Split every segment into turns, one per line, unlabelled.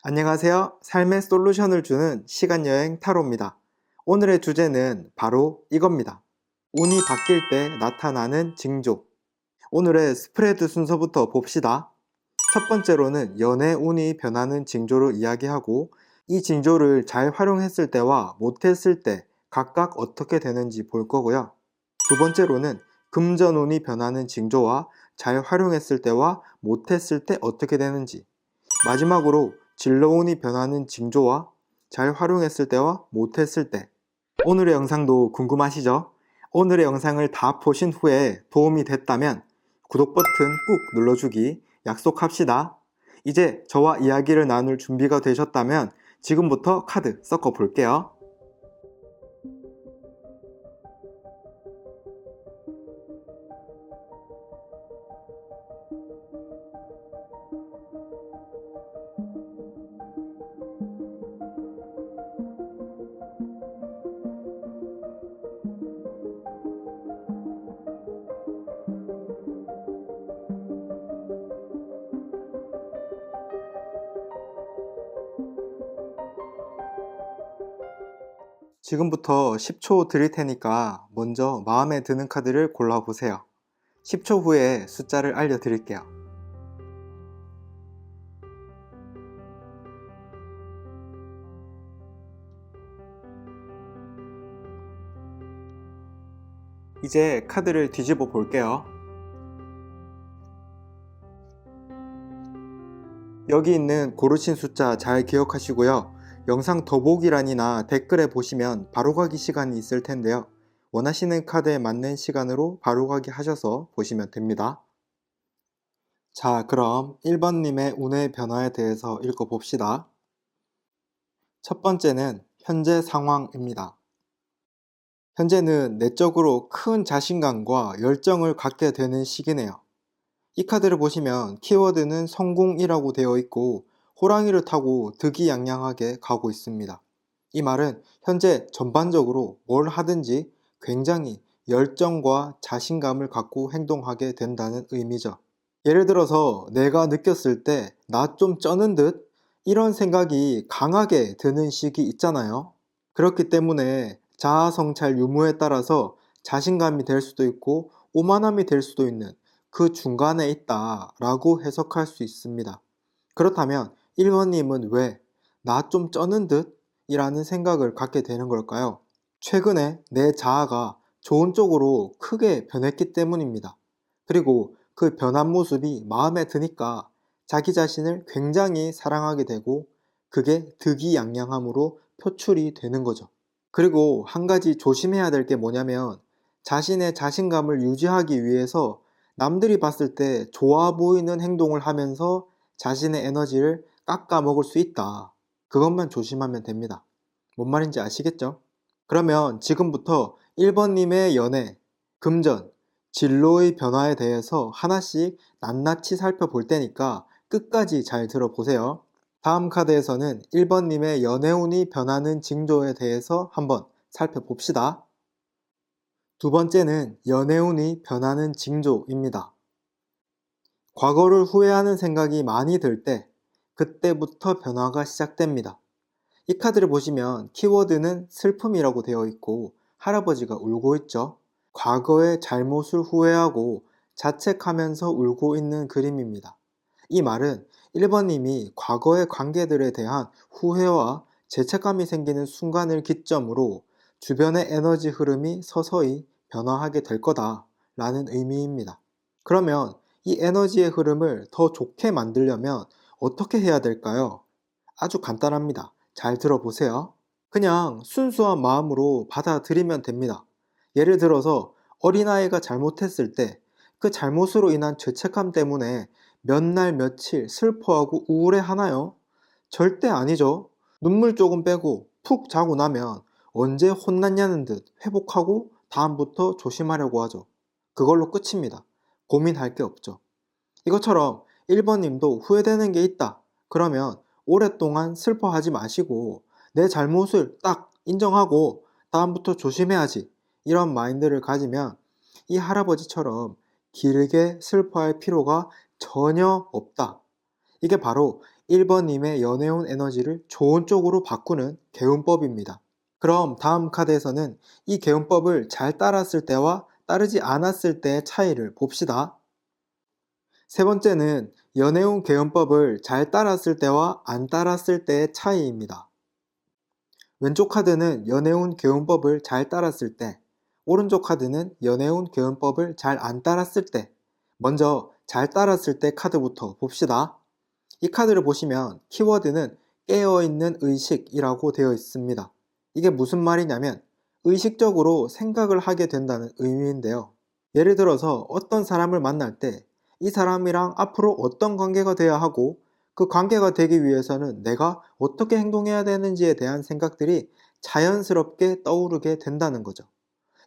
안녕하세요. 삶의 솔루션을 주는 시간여행 타로입니다. 오늘의 주제는 바로 이겁니다. 운이 바뀔 때 나타나는 징조. 오늘의 스프레드 순서부터 봅시다. 첫 번째로는 연애 운이 변하는 징조를 이야기하고 이 징조를 잘 활용했을 때와 못했을 때 각각 어떻게 되는지 볼 거고요. 두 번째로는 금전 운이 변하는 징조와 잘 활용했을 때와 못했을 때 어떻게 되는지, 마지막으로 진로운이 변하는 징조와 잘 활용했을 때와 못했을 때. 오늘의 영상도 궁금하시죠? 오늘의 영상을 다 보신 후에 도움이 됐다면 구독 버튼 꾹 눌러주기 약속합시다. 이제 저와 이야기를 나눌 준비가 되셨다면 지금부터 카드 섞어 볼게요. 지금부터 10초 드릴 테니까 먼저 마음에 드는 카드를 골라보세요. 10초 후에 숫자를 알려드릴게요. 이제 카드를 뒤집어 볼게요. 여기 있는 고르신 숫자 잘 기억하시고요. 영상 더보기란이나 댓글에 보시면 바로가기 시간이 있을 텐데요. 원하시는 카드에 맞는 시간으로 바로가기 하셔서 보시면 됩니다. 자, 그럼 1번님의 운의 변화에 대해서 읽어봅시다. 첫 번째는 현재 상황입니다. 현재는 내적으로 큰 자신감과 열정을 갖게 되는 시기네요. 이 카드를 보시면 키워드는 성공이라고 되어 있고 호랑이를 타고 득이양양하게 가고 있습니다. 이 말은 현재 전반적으로 뭘 하든지 굉장히 열정과 자신감을 갖고 행동하게 된다는 의미죠. 예를 들어서 내가 느꼈을 때 나 좀 쩌는 듯 이런 생각이 강하게 드는 시기 있잖아요. 그렇기 때문에 자아성찰 유무에 따라서 자신감이 될 수도 있고 오만함이 될 수도 있는 그 중간에 있다 라고 해석할 수 있습니다. 그렇다면 1번님은 왜 나 좀 쩌는 듯? 이라는 생각을 갖게 되는 걸까요? 최근에 내 자아가 좋은 쪽으로 크게 변했기 때문입니다. 그리고 그 변한 모습이 마음에 드니까 자기 자신을 굉장히 사랑하게 되고 그게 득이양양함으로 표출이 되는 거죠. 그리고 한 가지 조심해야 될 게 뭐냐면 자신의 자신감을 유지하기 위해서 남들이 봤을 때 좋아 보이는 행동을 하면서 자신의 에너지를 깎아 먹을 수 있다. 그것만 조심하면 됩니다. 뭔 말인지 아시겠죠? 그러면 지금부터 1번님의 연애, 금전, 진로의 변화에 대해서 하나씩 낱낱이 살펴볼 테니까 끝까지 잘 들어보세요. 다음 카드에서는 1번님의 연애운이 변하는 징조에 대해서 한번 살펴봅시다. 두 번째는 연애운이 변하는 징조입니다. 과거를 후회하는 생각이 많이 들 때 그때부터 변화가 시작됩니다. 이 카드를 보시면 키워드는 슬픔이라고 되어 있고 할아버지가 울고 있죠. 과거의 잘못을 후회하고 자책하면서 울고 있는 그림입니다. 이 말은 1번님이 과거의 관계들에 대한 후회와 죄책감이 생기는 순간을 기점으로 주변의 에너지 흐름이 서서히 변화하게 될 거다 라는 의미입니다. 그러면 이 에너지의 흐름을 더 좋게 만들려면 어떻게 해야 될까요? 아주 간단합니다. 잘 들어보세요. 그냥 순수한 마음으로 받아들이면 됩니다. 예를 들어서 어린아이가 잘못했을 때 그 잘못으로 인한 죄책감 때문에 몇 날 며칠 슬퍼하고 우울해하나요? 절대 아니죠. 눈물 조금 빼고 푹 자고 나면 언제 혼났냐는 듯 회복하고 다음부터 조심하려고 하죠. 그걸로 끝입니다. 고민할 게 없죠. 이것처럼 1번님도 후회되는 게 있다. 그러면 오랫동안 슬퍼하지 마시고 내 잘못을 딱 인정하고 다음부터 조심해야지. 이런 마인드를 가지면 이 할아버지처럼 길게 슬퍼할 필요가 전혀 없다. 이게 바로 1번님의 연애운 에너지를 좋은 쪽으로 바꾸는 개운법입니다. 그럼 다음 카드에서는 이 개운법을 잘 따랐을 때와 따르지 않았을 때의 차이를 봅시다. 세 번째는 연애운 개운법을 잘 따랐을 때와 안 따랐을 때의 차이입니다. 왼쪽 카드는 연애운 개운법을 잘 따랐을 때, 오른쪽 카드는 연애운 개운법을 잘 안 따랐을 때. 먼저 잘 따랐을 때 카드부터 봅시다. 이 카드를 보시면 키워드는 깨어있는 의식이라고 되어 있습니다. 이게 무슨 말이냐면 의식적으로 생각을 하게 된다는 의미인데요. 예를 들어서 어떤 사람을 만날 때 이 사람이랑 앞으로 어떤 관계가 돼야 하고 그 관계가 되기 위해서는 내가 어떻게 행동해야 되는지에 대한 생각들이 자연스럽게 떠오르게 된다는 거죠.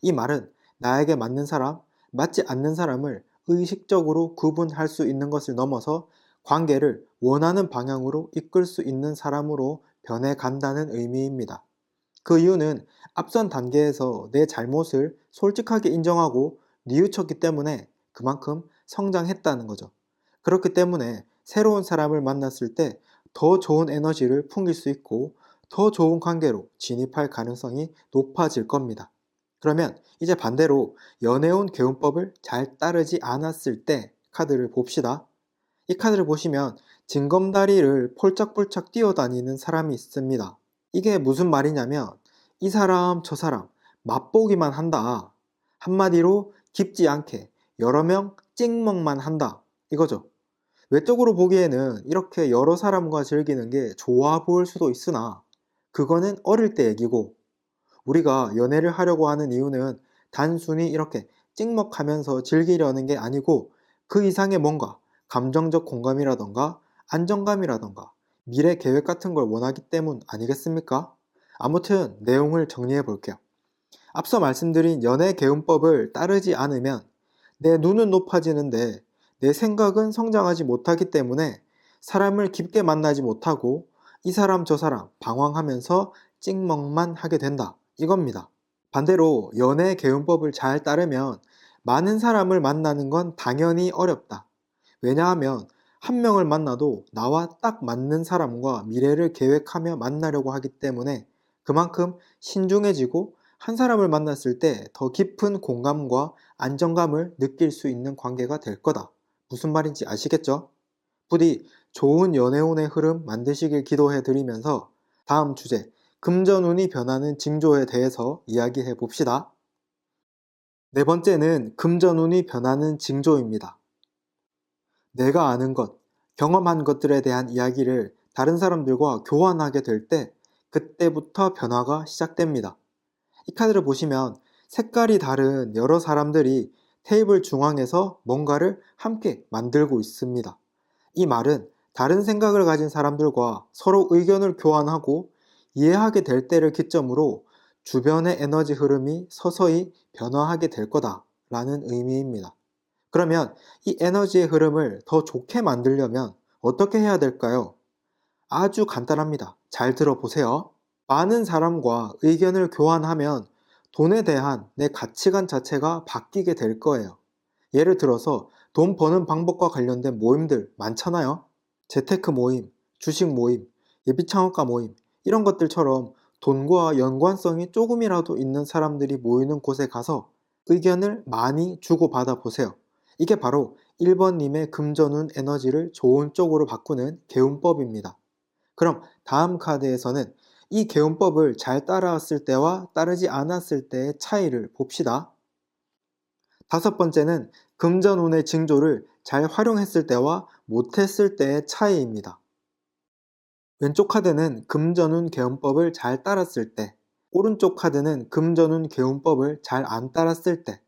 이 말은 나에게 맞는 사람, 맞지 않는 사람을 의식적으로 구분할 수 있는 것을 넘어서 관계를 원하는 방향으로 이끌 수 있는 사람으로 변해간다는 의미입니다. 그 이유는 앞선 단계에서 내 잘못을 솔직하게 인정하고 뉘우쳤기 때문에 그만큼 성장했다는 거죠. 그렇기 때문에 새로운 사람을 만났을 때 더 좋은 에너지를 풍길 수 있고 더 좋은 관계로 진입할 가능성이 높아질 겁니다. 그러면 이제 반대로 연애운 개운법을 잘 따르지 않았을 때 카드를 봅시다. 이 카드를 보시면 징검다리를 폴짝폴짝 뛰어다니는 사람이 있습니다. 이게 무슨 말이냐면 이 사람 저 사람 맛보기만 한다. 한마디로 깊지 않게 여러 명 찍먹만 한다. 이거죠. 외적으로 보기에는 이렇게 여러 사람과 즐기는 게 좋아 보일 수도 있으나 그거는 어릴 때 얘기고 우리가 연애를 하려고 하는 이유는 단순히 이렇게 찍먹하면서 즐기려는 게 아니고 그 이상의 뭔가 감정적 공감이라던가 안정감이라던가 미래 계획 같은 걸 원하기 때문 아니겠습니까? 아무튼 내용을 정리해 볼게요. 앞서 말씀드린 연애 개운법을 따르지 않으면 내 눈은 높아지는데 내 생각은 성장하지 못하기 때문에 사람을 깊게 만나지 못하고 이 사람 저 사람 방황하면서 찍먹만 하게 된다. 이겁니다. 반대로 연애 개운법을 잘 따르면 많은 사람을 만나는 건 당연히 어렵다. 왜냐하면 한 명을 만나도 나와 딱 맞는 사람과 미래를 계획하며 만나려고 하기 때문에 그만큼 신중해지고 한 사람을 만났을 때 더 깊은 공감과 안정감을 느낄 수 있는 관계가 될 거다. 무슨 말인지 아시겠죠? 부디 좋은 연애운의 흐름 만드시길 기도해 드리면서 다음 주제 금전운이 변하는 징조에 대해서 이야기해 봅시다. 네 번째는 금전운이 변하는 징조입니다. 내가 아는 것, 경험한 것들에 대한 이야기를 다른 사람들과 교환하게 될 때 그때부터 변화가 시작됩니다. 이 카드를 보시면 색깔이 다른 여러 사람들이 테이블 중앙에서 뭔가를 함께 만들고 있습니다. 이 말은 다른 생각을 가진 사람들과 서로 의견을 교환하고 이해하게 될 때를 기점으로 주변의 에너지 흐름이 서서히 변화하게 될 거다라는 의미입니다. 그러면 이 에너지의 흐름을 더 좋게 만들려면 어떻게 해야 될까요? 아주 간단합니다. 잘 들어보세요. 많은 사람과 의견을 교환하면 돈에 대한 내 가치관 자체가 바뀌게 될 거예요. 예를 들어서 돈 버는 방법과 관련된 모임들 많잖아요. 재테크 모임, 주식 모임, 예비창업가 모임 이런 것들처럼 돈과 연관성이 조금이라도 있는 사람들이 모이는 곳에 가서 의견을 많이 주고받아 보세요. 이게 바로 1번님의 금전운 에너지를 좋은 쪽으로 바꾸는 개운법입니다. 그럼 다음 카드에서는 이 개운법을 잘 따라왔을 때와 따르지 않았을 때의 차이를 봅시다. 다섯 번째는 금전운의 징조를 잘 활용했을 때와 못했을 때의 차이입니다. 왼쪽 카드는 금전운 개운법을 잘 따랐을 때, 오른쪽 카드는 금전운 개운법을 잘 안 따랐을 때.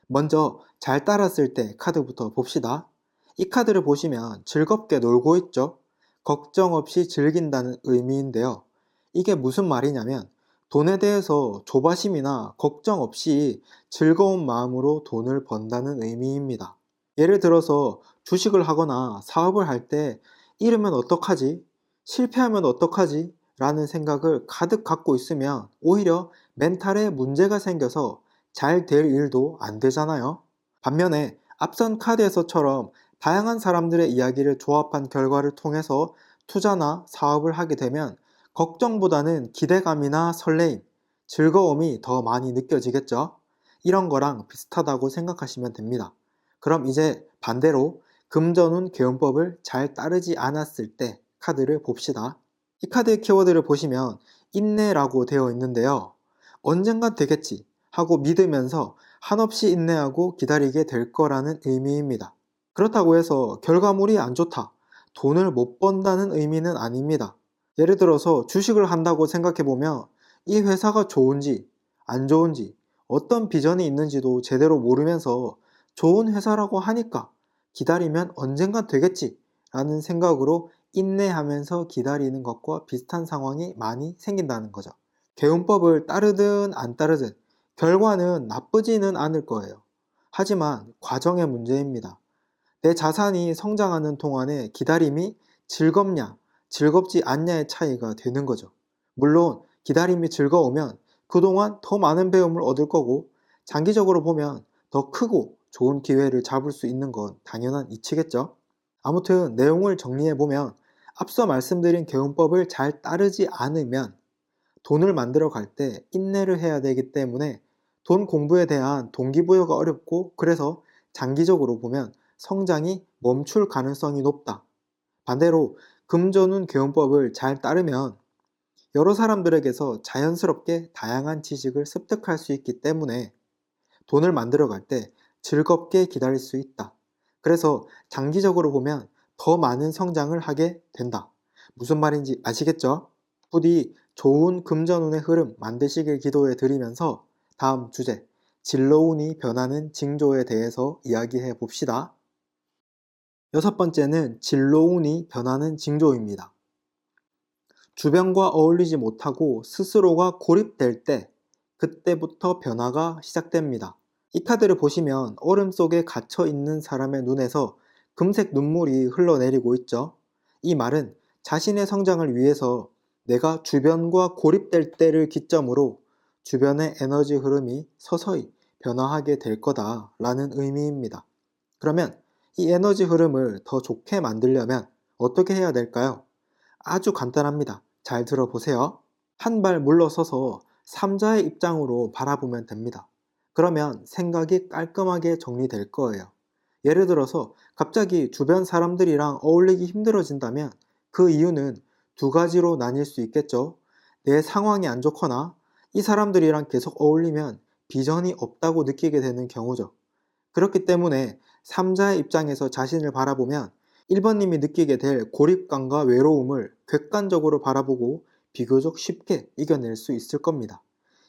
먼저 잘 따랐을 때 카드부터 봅시다. 이 카드를 보시면 즐겁게 놀고 있죠? 걱정 없이 즐긴다는 의미인데요. 이게 무슨 말이냐면 돈에 대해서 조바심이나 걱정 없이 즐거운 마음으로 돈을 번다는 의미입니다. 예를 들어서 주식을 하거나 사업을 할 때 잃으면 어떡하지? 실패하면 어떡하지? 라는 생각을 가득 갖고 있으면 오히려 멘탈에 문제가 생겨서 잘 될 일도 안 되잖아요. 반면에 앞선 카드에서처럼 다양한 사람들의 이야기를 조합한 결과를 통해서 투자나 사업을 하게 되면 걱정보다는 기대감이나 설레임, 즐거움이 더 많이 느껴지겠죠? 이런 거랑 비슷하다고 생각하시면 됩니다. 그럼 이제 반대로 금전운 개운법을 잘 따르지 않았을 때 카드를 봅시다. 이 카드의 키워드를 보시면 인내라고 되어 있는데요. 언젠간 되겠지 하고 믿으면서 한없이 인내하고 기다리게 될 거라는 의미입니다. 그렇다고 해서 결과물이 안 좋다, 돈을 못 번다는 의미는 아닙니다. 예를 들어서 주식을 한다고 생각해보면 이 회사가 좋은지 안 좋은지 어떤 비전이 있는지도 제대로 모르면서 좋은 회사라고 하니까 기다리면 언젠간 되겠지 라는 생각으로 인내하면서 기다리는 것과 비슷한 상황이 많이 생긴다는 거죠. 개운법을 따르든 안 따르든 결과는 나쁘지는 않을 거예요. 하지만 과정의 문제입니다. 내 자산이 성장하는 동안에 기다림이 즐겁냐, 즐겁지 않냐의 차이가 되는 거죠. 물론 기다림이 즐거우면 그동안 더 많은 배움을 얻을 거고 장기적으로 보면 더 크고 좋은 기회를 잡을 수 있는 건 당연한 이치겠죠. 아무튼 내용을 정리해보면 앞서 말씀드린 개운법을 잘 따르지 않으면 돈을 만들어 갈 때 인내를 해야 되기 때문에 돈 공부에 대한 동기부여가 어렵고 그래서 장기적으로 보면 성장이 멈출 가능성이 높다. 반대로 금전운 개운법을 잘 따르면 여러 사람들에게서 자연스럽게 다양한 지식을 습득할 수 있기 때문에 돈을 만들어 갈 때 즐겁게 기다릴 수 있다. 그래서 장기적으로 보면 더 많은 성장을 하게 된다. 무슨 말인지 아시겠죠? 부디 좋은 금전운의 흐름 만드시길 기도해 드리면서 다음 주제, 진로운이 변하는 징조에 대해서 이야기해 봅시다. 여섯 번째는 진로운이 변하는 징조입니다. 주변과 어울리지 못하고 스스로가 고립될 때, 그때부터 변화가 시작됩니다. 이 카드를 보시면 얼음 속에 갇혀 있는 사람의 눈에서 금색 눈물이 흘러내리고 있죠. 이 말은 자신의 성장을 위해서 내가 주변과 고립될 때를 기점으로 주변의 에너지 흐름이 서서히 변화하게 될 거다라는 의미입니다. 그러면 이 에너지 흐름을 더 좋게 만들려면 어떻게 해야 될까요? 아주 간단합니다. 잘 들어보세요. 한 발 물러서서 삼자의 입장으로 바라보면 됩니다. 그러면 생각이 깔끔하게 정리될 거예요. 예를 들어서 갑자기 주변 사람들이랑 어울리기 힘들어진다면 그 이유는 두 가지로 나뉠 수 있겠죠. 내 상황이 안 좋거나 이 사람들이랑 계속 어울리면 비전이 없다고 느끼게 되는 경우죠. 그렇기 때문에 삼자의 입장에서 자신을 바라보면 1번님이 느끼게 될 고립감과 외로움을 객관적으로 바라보고 비교적 쉽게 이겨낼 수 있을 겁니다.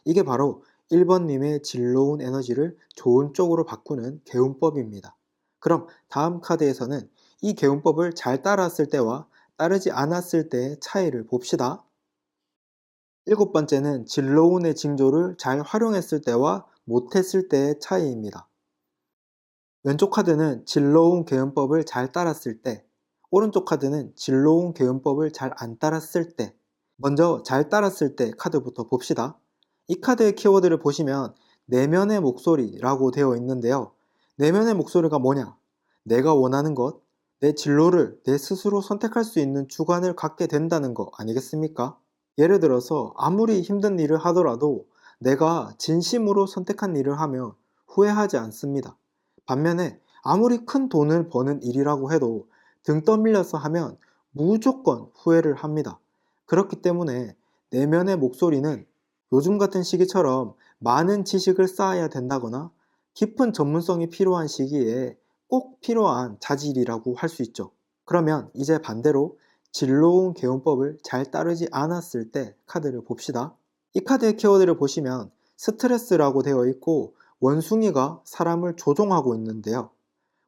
이게 바로 1번님의 진로운 에너지를 좋은 쪽으로 바꾸는 개운법입니다. 그럼 다음 카드에서는 이 개운법을 잘 따랐을 때와 따르지 않았을 때의 차이를 봅시다. 일곱 번째는 진로운의 징조를 잘 활용했을 때와 못했을 때의 차이입니다. 왼쪽 카드는 진로운 개운법을 잘 따랐을 때, 오른쪽 카드는 진로운 개운법을 잘 안 따랐을 때. 먼저 잘 따랐을 때 카드부터 봅시다. 이 카드의 키워드를 보시면 내면의 목소리라고 되어 있는데요. 내면의 목소리가 뭐냐? 내가 원하는 것, 내 진로를 내 스스로 선택할 수 있는 주관을 갖게 된다는 거 아니겠습니까? 예를 들어서 아무리 힘든 일을 하더라도 내가 진심으로 선택한 일을 하면 후회하지 않습니다. 반면에 아무리 큰 돈을 버는 일이라고 해도 등 떠밀려서 하면 무조건 후회를 합니다. 그렇기 때문에 내면의 목소리는 요즘 같은 시기처럼 많은 지식을 쌓아야 된다거나 깊은 전문성이 필요한 시기에 꼭 필요한 자질이라고 할 수 있죠. 그러면 이제 반대로 진로운 개운법을 잘 따르지 않았을 때 카드를 봅시다. 이 카드의 키워드를 보시면 스트레스라고 되어 있고 원숭이가 사람을 조종하고 있는데요.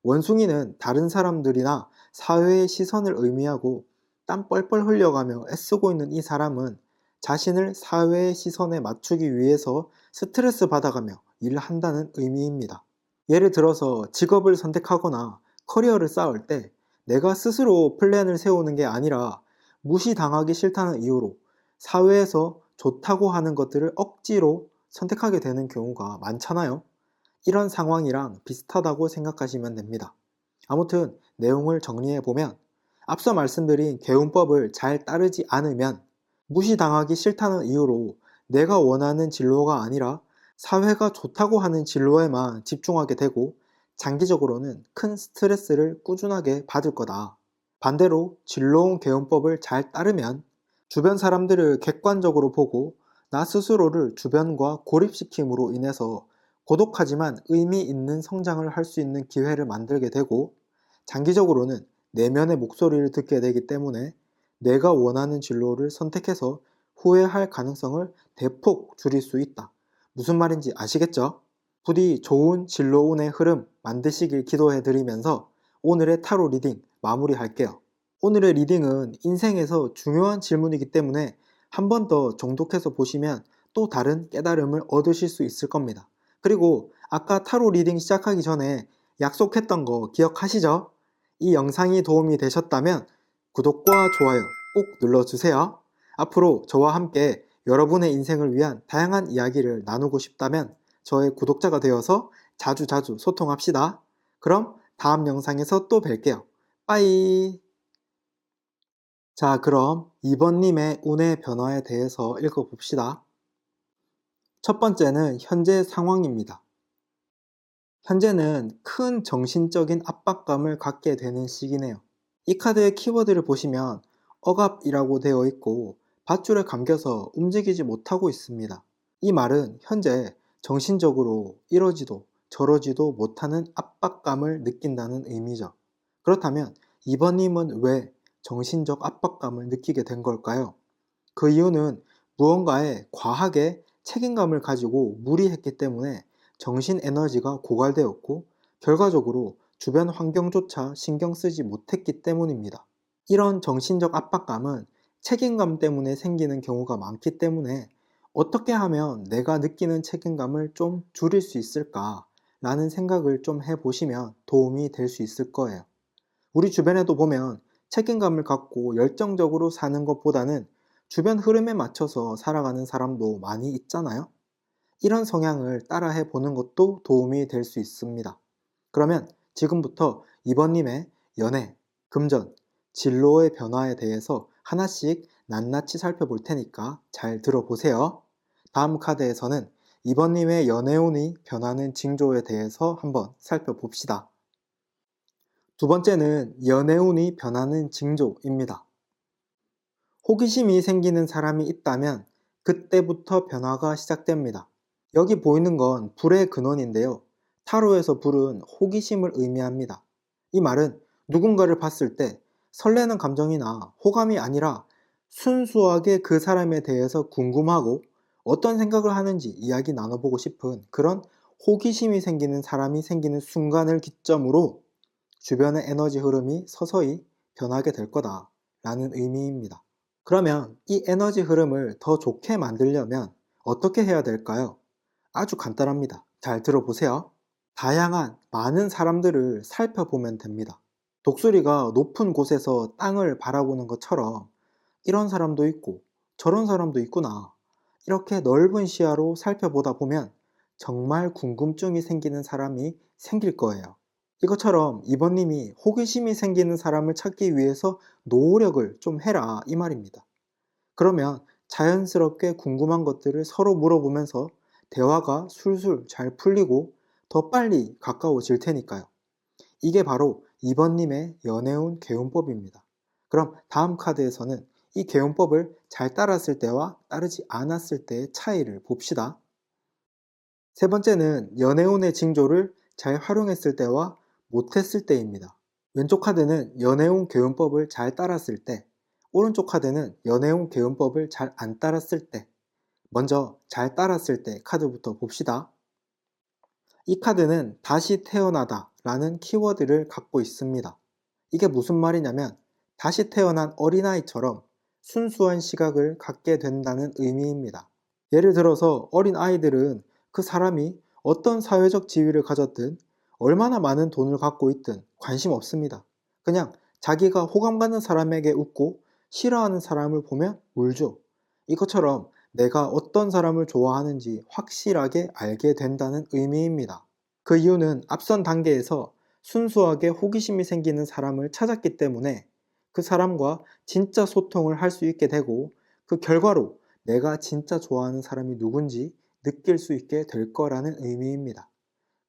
원숭이는 다른 사람들이나 사회의 시선을 의미하고 땀 뻘뻘 흘려가며 애쓰고 있는 이 사람은 자신을 사회의 시선에 맞추기 위해서 스트레스 받아가며 일을 한다는 의미입니다. 예를 들어서 직업을 선택하거나 커리어를 쌓을 때 내가 스스로 플랜을 세우는 게 아니라 무시당하기 싫다는 이유로 사회에서 좋다고 하는 것들을 억지로 선택하게 되는 경우가 많잖아요. 이런 상황이랑 비슷하다고 생각하시면 됩니다. 아무튼 내용을 정리해보면 앞서 말씀드린 개운법을 잘 따르지 않으면 무시당하기 싫다는 이유로 내가 원하는 진로가 아니라 사회가 좋다고 하는 진로에만 집중하게 되고 장기적으로는 큰 스트레스를 꾸준하게 받을 거다. 반대로 진로운 개운법을 잘 따르면 주변 사람들을 객관적으로 보고 나 스스로를 주변과 고립시킴으로 인해서 고독하지만 의미 있는 성장을 할 수 있는 기회를 만들게 되고 장기적으로는 내면의 목소리를 듣게 되기 때문에 내가 원하는 진로를 선택해서 후회할 가능성을 대폭 줄일 수 있다. 무슨 말인지 아시겠죠? 부디 좋은 진로운의 흐름 만드시길 기도해 드리면서 오늘의 타로 리딩 마무리할게요. 오늘의 리딩은 인생에서 중요한 질문이기 때문에 한 번 더 정독해서 보시면 또 다른 깨달음을 얻으실 수 있을 겁니다. 그리고 아까 타로 리딩 시작하기 전에 약속했던 거 기억하시죠? 이 영상이 도움이 되셨다면 구독과 좋아요 꼭 눌러주세요. 앞으로 저와 함께 여러분의 인생을 위한 다양한 이야기를 나누고 싶다면 저의 구독자가 되어서 자주자주 소통합시다. 그럼 다음 영상에서 또 뵐게요. 빠이. 자, 그럼 2번님의 운의 변화에 대해서 읽어봅시다. 첫 번째는 현재 상황입니다. 현재는 큰 정신적인 압박감을 갖게 되는 시기네요. 이 카드의 키워드를 보시면 억압이라고 되어 있고 밧줄에 감겨서 움직이지 못하고 있습니다. 이 말은 현재 정신적으로 이러지도 저러지도 못하는 압박감을 느낀다는 의미죠. 그렇다면 2번님은 왜 정신적 압박감을 느끼게 된 걸까요? 그 이유는 무언가에 과하게 책임감을 가지고 무리했기 때문에 정신 에너지가 고갈되었고 결과적으로 주변 환경조차 신경 쓰지 못했기 때문입니다. 이런 정신적 압박감은 책임감 때문에 생기는 경우가 많기 때문에 어떻게 하면 내가 느끼는 책임감을 좀 줄일 수 있을까 라는 생각을 좀 해보시면 도움이 될 수 있을 거예요. 우리 주변에도 보면 책임감을 갖고 열정적으로 사는 것보다는 주변 흐름에 맞춰서 살아가는 사람도 많이 있잖아요. 이런 성향을 따라해 보는 것도 도움이 될 수 있습니다. 그러면 지금부터 이번님의 연애, 금전, 진로의 변화에 대해서 하나씩 낱낱이 살펴볼 테니까 잘 들어보세요. 다음 카드에서는 이번님의 연애운이 변하는 징조에 대해서 한번 살펴봅시다. 두 번째는 연애운이 변하는 징조입니다. 호기심이 생기는 사람이 있다면 그때부터 변화가 시작됩니다. 여기 보이는 건 불의 근원인데요. 타로에서 불은 호기심을 의미합니다. 이 말은 누군가를 봤을 때 설레는 감정이나 호감이 아니라 순수하게 그 사람에 대해서 궁금하고 어떤 생각을 하는지 이야기 나눠보고 싶은 그런 호기심이 생기는 사람이 생기는 순간을 기점으로 주변의 에너지 흐름이 서서히 변하게 될 거다 라는 의미입니다. 그러면 이 에너지 흐름을 더 좋게 만들려면 어떻게 해야 될까요? 아주 간단합니다. 잘 들어보세요. 다양한 많은 사람들을 살펴보면 됩니다. 독수리가 높은 곳에서 땅을 바라보는 것처럼 이런 사람도 있고 저런 사람도 있구나. 이렇게 넓은 시야로 살펴보다 보면 정말 궁금증이 생기는 사람이 생길 거예요. 이것처럼 이번님이 호기심이 생기는 사람을 찾기 위해서 노력을 좀 해라 이 말입니다. 그러면 자연스럽게 궁금한 것들을 서로 물어보면서 대화가 술술 잘 풀리고 더 빨리 가까워질 테니까요. 이게 바로 이번님의 연애운 개운법입니다. 그럼 다음 카드에서는 이 개운법을 잘 따랐을 때와 따르지 않았을 때의 차이를 봅시다. 세 번째는 연애운의 징조를 잘 활용했을 때와 못했을 때입니다. 왼쪽 카드는 연애운 개운법을 잘 따랐을 때, 오른쪽 카드는 연애운 개운법을 잘 안 따랐을 때. 먼저 잘 따랐을 때 카드부터 봅시다. 이 카드는 다시 태어나다 라는 키워드를 갖고 있습니다. 이게 무슨 말이냐면 다시 태어난 어린아이처럼 순수한 시각을 갖게 된다는 의미입니다. 예를 들어서 어린아이들은 그 사람이 어떤 사회적 지위를 가졌든 얼마나 많은 돈을 갖고 있든 관심 없습니다. 그냥 자기가 호감 가는 사람에게 웃고 싫어하는 사람을 보면 울죠. 이것처럼 내가 어떤 사람을 좋아하는지 확실하게 알게 된다는 의미입니다. 그 이유는 앞선 단계에서 순수하게 호기심이 생기는 사람을 찾았기 때문에 그 사람과 진짜 소통을 할 수 있게 되고 그 결과로 내가 진짜 좋아하는 사람이 누군지 느낄 수 있게 될 거라는 의미입니다.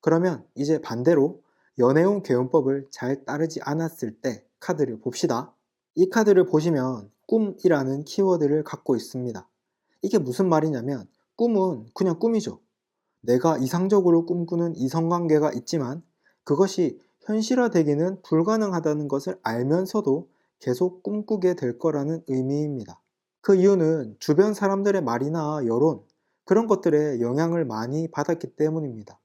그러면 이제 반대로 연애운 개운법을 잘 따르지 않았을 때 카드를 봅시다. 이 카드를 보시면 꿈이라는 키워드를 갖고 있습니다. 이게 무슨 말이냐면 꿈은 그냥 꿈이죠. 내가 이상적으로 꿈꾸는 이성관계가 있지만 그것이 현실화되기는 불가능하다는 것을 알면서도 계속 꿈꾸게 될 거라는 의미입니다. 그 이유는 주변 사람들의 말이나 여론, 그런 것들에 영향을 많이 받았기 때문입니다.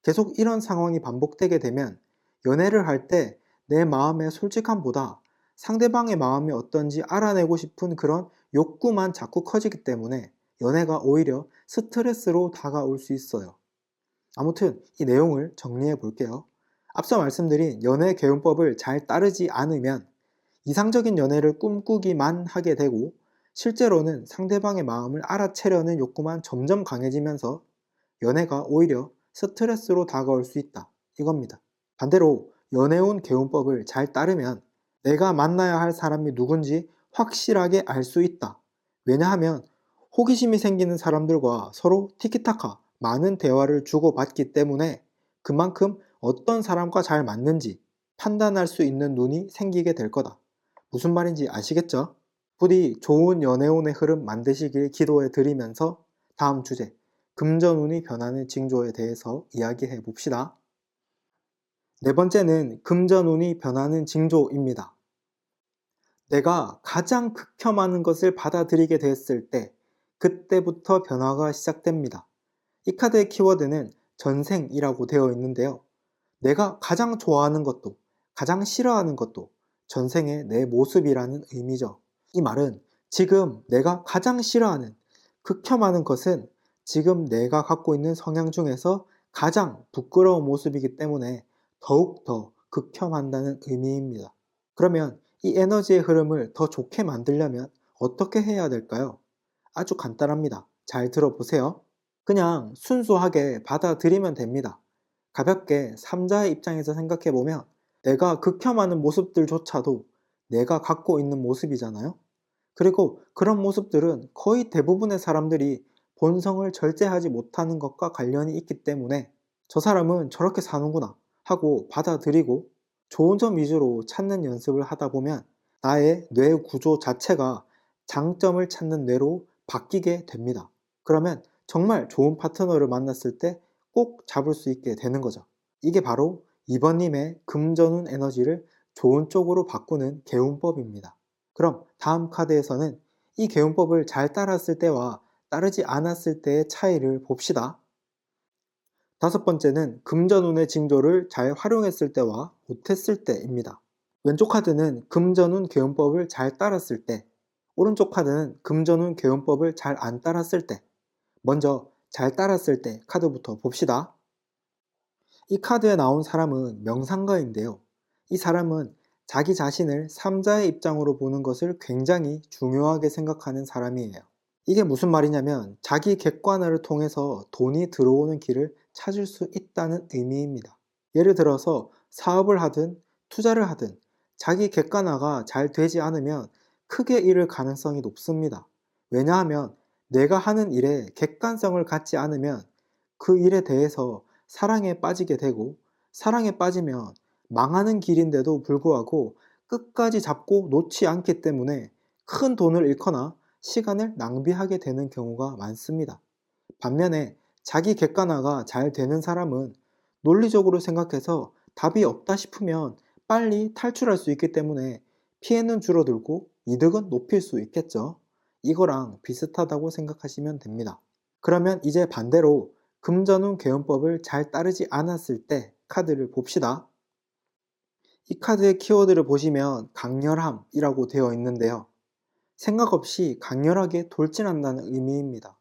계속 이런 상황이 반복되게 되면 연애를 할 때 내 마음의 솔직함보다 상대방의 마음이 어떤지 알아내고 싶은 그런 욕구만 자꾸 커지기 때문에 연애가 오히려 스트레스로 다가올 수 있어요. 아무튼 이 내용을 정리해 볼게요. 앞서 말씀드린 연애 개운법을 잘 따르지 않으면 이상적인 연애를 꿈꾸기만 하게 되고 실제로는 상대방의 마음을 알아채려는 욕구만 점점 강해지면서 연애가 오히려 스트레스로 다가올 수 있다. 이겁니다. 반대로 연애운 개운법을 잘 따르면 내가 만나야 할 사람이 누군지 확실하게 알 수 있다. 왜냐하면 호기심이 생기는 사람들과 서로 티키타카 많은 대화를 주고받기 때문에 그만큼 어떤 사람과 잘 맞는지 판단할 수 있는 눈이 생기게 될 거다. 무슨 말인지 아시겠죠? 부디 좋은 연애운의 흐름 만드시길 기도해 드리면서 다음 주제 금전운이 변하는 징조에 대해서 이야기해 봅시다. 네 번째는 금전운이 변하는 징조입니다. 내가 가장 극혐하는 것을 받아들이게 됐을 때 그때부터 변화가 시작됩니다. 이 카드의 키워드는 전생이라고 되어 있는데요. 내가 가장 좋아하는 것도 가장 싫어하는 것도 전생의 내 모습이라는 의미죠. 이 말은 지금 내가 가장 싫어하는 극혐하는 것은 지금 내가 갖고 있는 성향 중에서 가장 부끄러운 모습이기 때문에 더욱 더 극혐한다는 의미입니다. 그러면 이 에너지의 흐름을 더 좋게 만들려면 어떻게 해야 될까요? 아주 간단합니다. 잘 들어보세요. 그냥 순수하게 받아들이면 됩니다. 가볍게 3자의 입장에서 생각해보면 내가 극혐하는 모습들조차도 내가 갖고 있는 모습이잖아요. 그리고 그런 모습들은 거의 대부분의 사람들이 본성을 절제하지 못하는 것과 관련이 있기 때문에 저 사람은 저렇게 사는구나 하고 받아들이고 좋은 점 위주로 찾는 연습을 하다 보면 나의 뇌 구조 자체가 장점을 찾는 뇌로 바뀌게 됩니다. 그러면 정말 좋은 파트너를 만났을 때 꼭 잡을 수 있게 되는 거죠. 이게 바로 2번님의 금전운 에너지를 좋은 쪽으로 바꾸는 개운법입니다. 그럼 다음 카드에서는 이 개운법을 잘 따랐을 때와 따르지 않았을 때의 차이를 봅시다. 다섯 번째는 금전운의 징조를 잘 활용했을 때와 못했을 때입니다. 왼쪽 카드는 금전운 개운법을 잘 따랐을 때, 오른쪽 카드는 금전운 개운법을 잘 안 따랐을 때. 먼저 잘 따랐을 때 카드부터 봅시다. 이 카드에 나온 사람은 명상가인데요. 이 사람은 자기 자신을 3자의 입장으로 보는 것을 굉장히 중요하게 생각하는 사람이에요. 이게 무슨 말이냐면 자기 객관화를 통해서 돈이 들어오는 길을 찾을 수 있다는 의미입니다. 예를 들어서 사업을 하든 투자를 하든 자기 객관화가 잘 되지 않으면 크게 잃을 가능성이 높습니다. 왜냐하면 내가 하는 일에 객관성을 갖지 않으면 그 일에 대해서 사랑에 빠지게 되고 사랑에 빠지면 망하는 길인데도 불구하고 끝까지 잡고 놓지 않기 때문에 큰 돈을 잃거나 시간을 낭비하게 되는 경우가 많습니다. 반면에 자기 객관화가 잘 되는 사람은 논리적으로 생각해서 답이 없다 싶으면 빨리 탈출할 수 있기 때문에 피해는 줄어들고 이득은 높일 수 있겠죠. 이거랑 비슷하다고 생각하시면 됩니다. 그러면 이제 반대로 금전운 개운법을 잘 따르지 않았을 때 카드를 봅시다. 이 카드의 키워드를 보시면 강렬함이라고 되어 있는데요. 생각 없이 강렬하게 돌진한다는 의미입니다.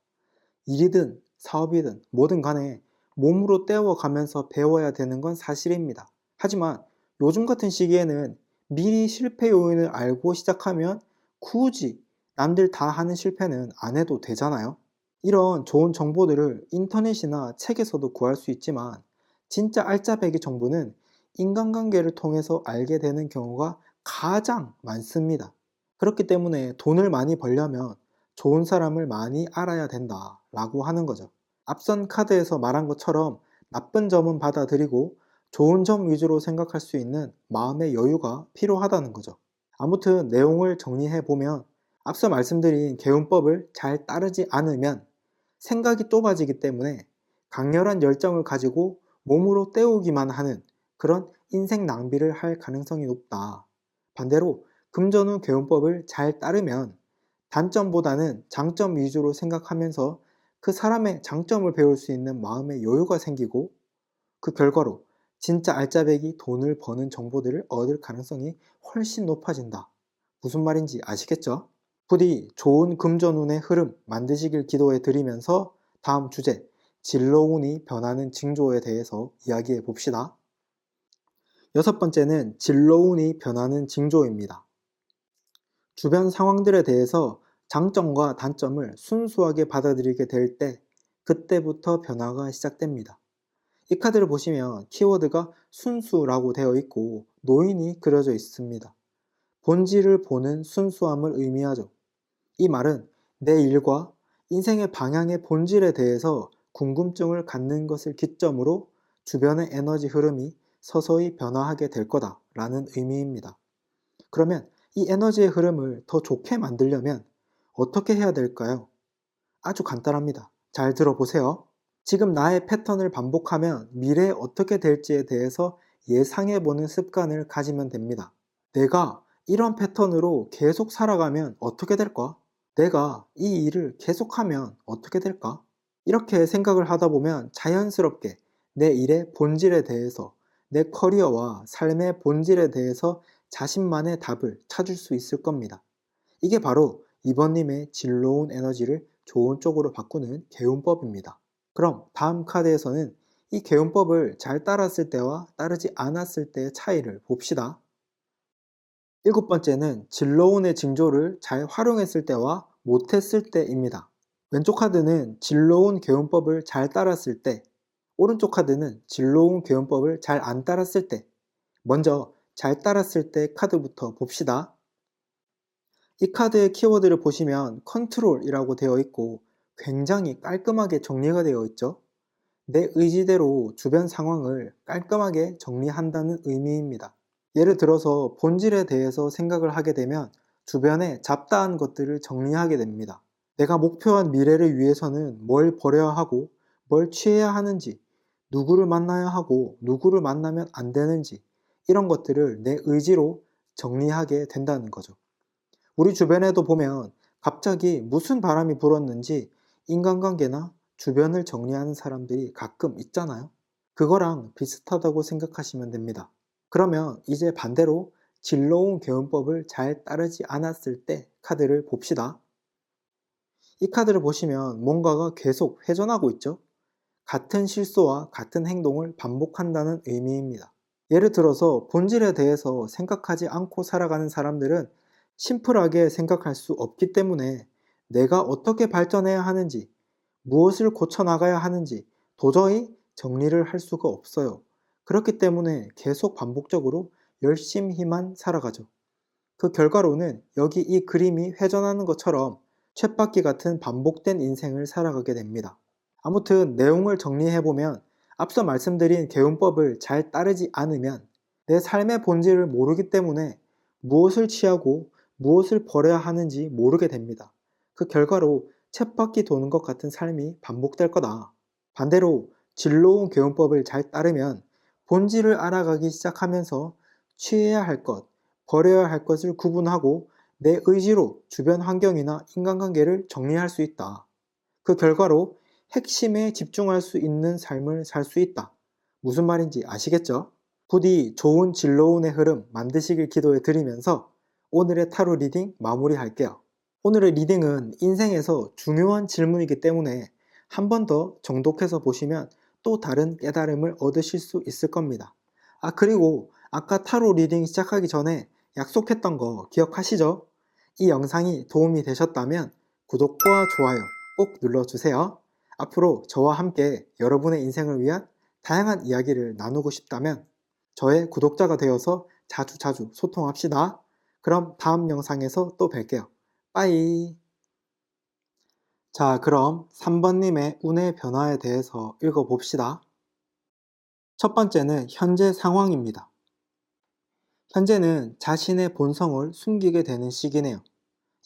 일이든 사업이든 뭐든 간에 몸으로 때워가면서 배워야 되는 건 사실입니다. 하지만 요즘 같은 시기에는 미리 실패 요인을 알고 시작하면 굳이 남들 다 하는 실패는 안 해도 되잖아요. 이런 좋은 정보들을 인터넷이나 책에서도 구할 수 있지만 진짜 알짜배기 정보는 인간관계를 통해서 알게 되는 경우가 가장 많습니다. 그렇기 때문에 돈을 많이 벌려면 좋은 사람을 많이 알아야 된다 라고 하는 거죠. 앞선 카드에서 말한 것처럼 나쁜 점은 받아들이고 좋은 점 위주로 생각할 수 있는 마음의 여유가 필요하다는 거죠. 아무튼 내용을 정리해 보면 앞서 말씀드린 개운법을 잘 따르지 않으면 생각이 좁아지기 때문에 강렬한 열정을 가지고 몸으로 때우기만 하는 그런 인생 낭비를 할 가능성이 높다. 반대로 금전운 개운법을 잘 따르면 단점보다는 장점 위주로 생각하면서 그 사람의 장점을 배울 수 있는 마음의 여유가 생기고 그 결과로 진짜 알짜배기 돈을 버는 정보들을 얻을 가능성이 훨씬 높아진다. 무슨 말인지 아시겠죠? 부디 좋은 금전운의 흐름 만드시길 기도해 드리면서 다음 주제 진로운이 변하는 징조에 대해서 이야기해 봅시다. 여섯 번째는 진로운이 변하는 징조입니다. 주변 상황들에 대해서 장점과 단점을 순수하게 받아들이게 될 때 그때부터 변화가 시작됩니다. 이 카드를 보시면 키워드가 순수라고 되어 있고 노인이 그려져 있습니다. 본질을 보는 순수함을 의미하죠. 이 말은 내 일과 인생의 방향의 본질에 대해서 궁금증을 갖는 것을 기점으로 주변의 에너지 흐름이 서서히 변화하게 될 거다라는 의미입니다. 그러면 이 에너지의 흐름을 더 좋게 만들려면 어떻게 해야 될까요? 아주 간단합니다. 잘 들어보세요. 지금 나의 패턴을 반복하면 미래에 어떻게 될지에 대해서 예상해보는 습관을 가지면 됩니다. 내가 이런 패턴으로 계속 살아가면 어떻게 될까? 내가 이 일을 계속하면 어떻게 될까? 이렇게 생각을 하다 보면 자연스럽게 내 일의 본질에 대해서 내 커리어와 삶의 본질에 대해서 자신만의 답을 찾을 수 있을 겁니다. 이게 바로 이번님의 진로운 에너지를 좋은 쪽으로 바꾸는 개운법입니다. 그럼 다음 카드에서는 이 개운법을 잘 따랐을 때와 따르지 않았을 때의 차이를 봅시다. 일곱 번째는 진로운의 징조를 잘 활용했을 때와 못했을 때입니다. 왼쪽 카드는 진로운 개운법을 잘 따랐을 때, 오른쪽 카드는 진로운 개운법을 잘 안 따랐을 때. 먼저 잘 따랐을 때 카드부터 봅시다. 이 카드의 키워드를 보시면 컨트롤이라고 되어 있고 굉장히 깔끔하게 정리가 되어 있죠. 내 의지대로 주변 상황을 깔끔하게 정리한다는 의미입니다. 예를 들어서 본질에 대해서 생각을 하게 되면 주변에 잡다한 것들을 정리하게 됩니다. 내가 목표한 미래를 위해서는 뭘 버려야 하고 뭘 취해야 하는지, 누구를 만나야 하고 누구를 만나면 안 되는지 이런 것들을 내 의지로 정리하게 된다는 거죠. 우리 주변에도 보면 갑자기 무슨 바람이 불었는지 인간관계나 주변을 정리하는 사람들이 가끔 있잖아요. 그거랑 비슷하다고 생각하시면 됩니다. 그러면 이제 반대로 진로운 개운법을 잘 따르지 않았을 때 카드를 봅시다. 이 카드를 보시면 뭔가가 계속 회전하고 있죠? 같은 실수와 같은 행동을 반복한다는 의미입니다. 예를 들어서 본질에 대해서 생각하지 않고 살아가는 사람들은 심플하게 생각할 수 없기 때문에 내가 어떻게 발전해야 하는지, 무엇을 고쳐나가야 하는지 도저히 정리를 할 수가 없어요. 그렇기 때문에 계속 반복적으로 열심히만 살아가죠. 그 결과로는 여기 이 그림이 회전하는 것처럼 쳇바퀴 같은 반복된 인생을 살아가게 됩니다. 아무튼 내용을 정리해보면 앞서 말씀드린 개운법을 잘 따르지 않으면 내 삶의 본질을 모르기 때문에 무엇을 취하고 무엇을 버려야 하는지 모르게 됩니다. 그 결과로 쳇바퀴 도는 것 같은 삶이 반복될 거다. 반대로 진로운 개운법을 잘 따르면 본질을 알아가기 시작하면서 취해야 할 것, 버려야 할 것을 구분하고 내 의지로 주변 환경이나 인간관계를 정리할 수 있다. 그 결과로 핵심에 집중할 수 있는 삶을 살 수 있다. 무슨 말인지 아시겠죠? 부디 좋은 진로운의 흐름 만드시길 기도해 드리면서 오늘의 타로 리딩 마무리할게요. 오늘의 리딩은 인생에서 중요한 질문이기 때문에 한 번 더 정독해서 보시면 또 다른 깨달음을 얻으실 수 있을 겁니다. 그리고 아까 타로 리딩 시작하기 전에 약속했던 거 기억하시죠? 이 영상이 도움이 되셨다면 구독과 좋아요 꼭 눌러주세요. 앞으로 저와 함께 여러분의 인생을 위한 다양한 이야기를 나누고 싶다면 저의 구독자가 되어서 자주 소통합시다. 그럼 다음 영상에서 또 뵐게요. 빠이. 자, 그럼 3번님의 운의 변화에 대해서 읽어봅시다. 첫 번째는 현재 상황입니다. 현재는 자신의 본성을 숨기게 되는 시기네요.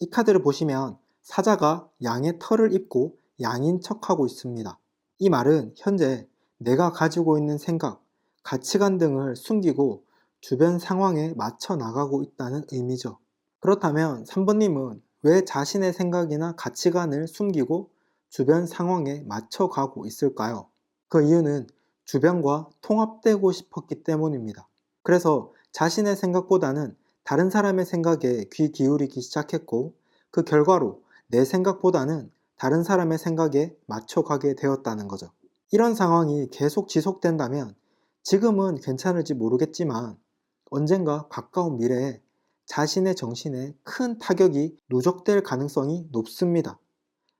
이 카드를 보시면 사자가 양의 털을 입고 양인 척하고 있습니다. 이 말은 현재 내가 가지고 있는 생각, 가치관 등을 숨기고 주변 상황에 맞춰 나가고 있다는 의미죠. 그렇다면 3번님은 왜 자신의 생각이나 가치관을 숨기고 주변 상황에 맞춰 가고 있을까요? 그 이유는 주변과 통합되고 싶었기 때문입니다. 그래서 자신의 생각보다는 다른 사람의 생각에 귀 기울이기 시작했고 그 결과로 내 생각보다는 다른 사람의 생각에 맞춰가게 되었다는 거죠. 이런 상황이 계속 지속된다면 지금은 괜찮을지 모르겠지만 언젠가 가까운 미래에 자신의 정신에 큰 타격이 누적될 가능성이 높습니다.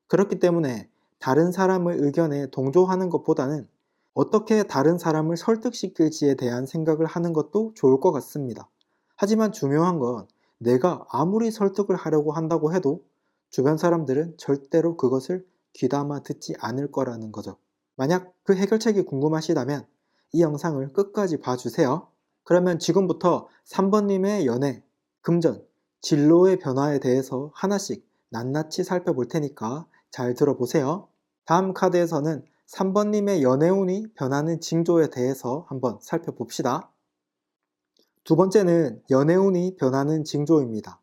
그렇기 때문에 다른 사람의 의견에 동조하는 것보다는 어떻게 다른 사람을 설득시킬지에 대한 생각을 하는 것도 좋을 것 같습니다. 하지만 중요한 건 내가 아무리 설득을 하려고 한다고 해도 주변 사람들은 절대로 그것을 귀담아 듣지 않을 거라는 거죠. 만약 그 해결책이 궁금하시다면 이 영상을 끝까지 봐주세요. 그러면 지금부터 3번님의 연애, 금전, 진로의 변화에 대해서 하나씩 낱낱이 살펴볼 테니까 잘 들어보세요. 다음 카드에서는 3번님의 연애운이 변하는 징조에 대해서 한번 살펴봅시다. 두 번째는 연애운이 변하는 징조입니다.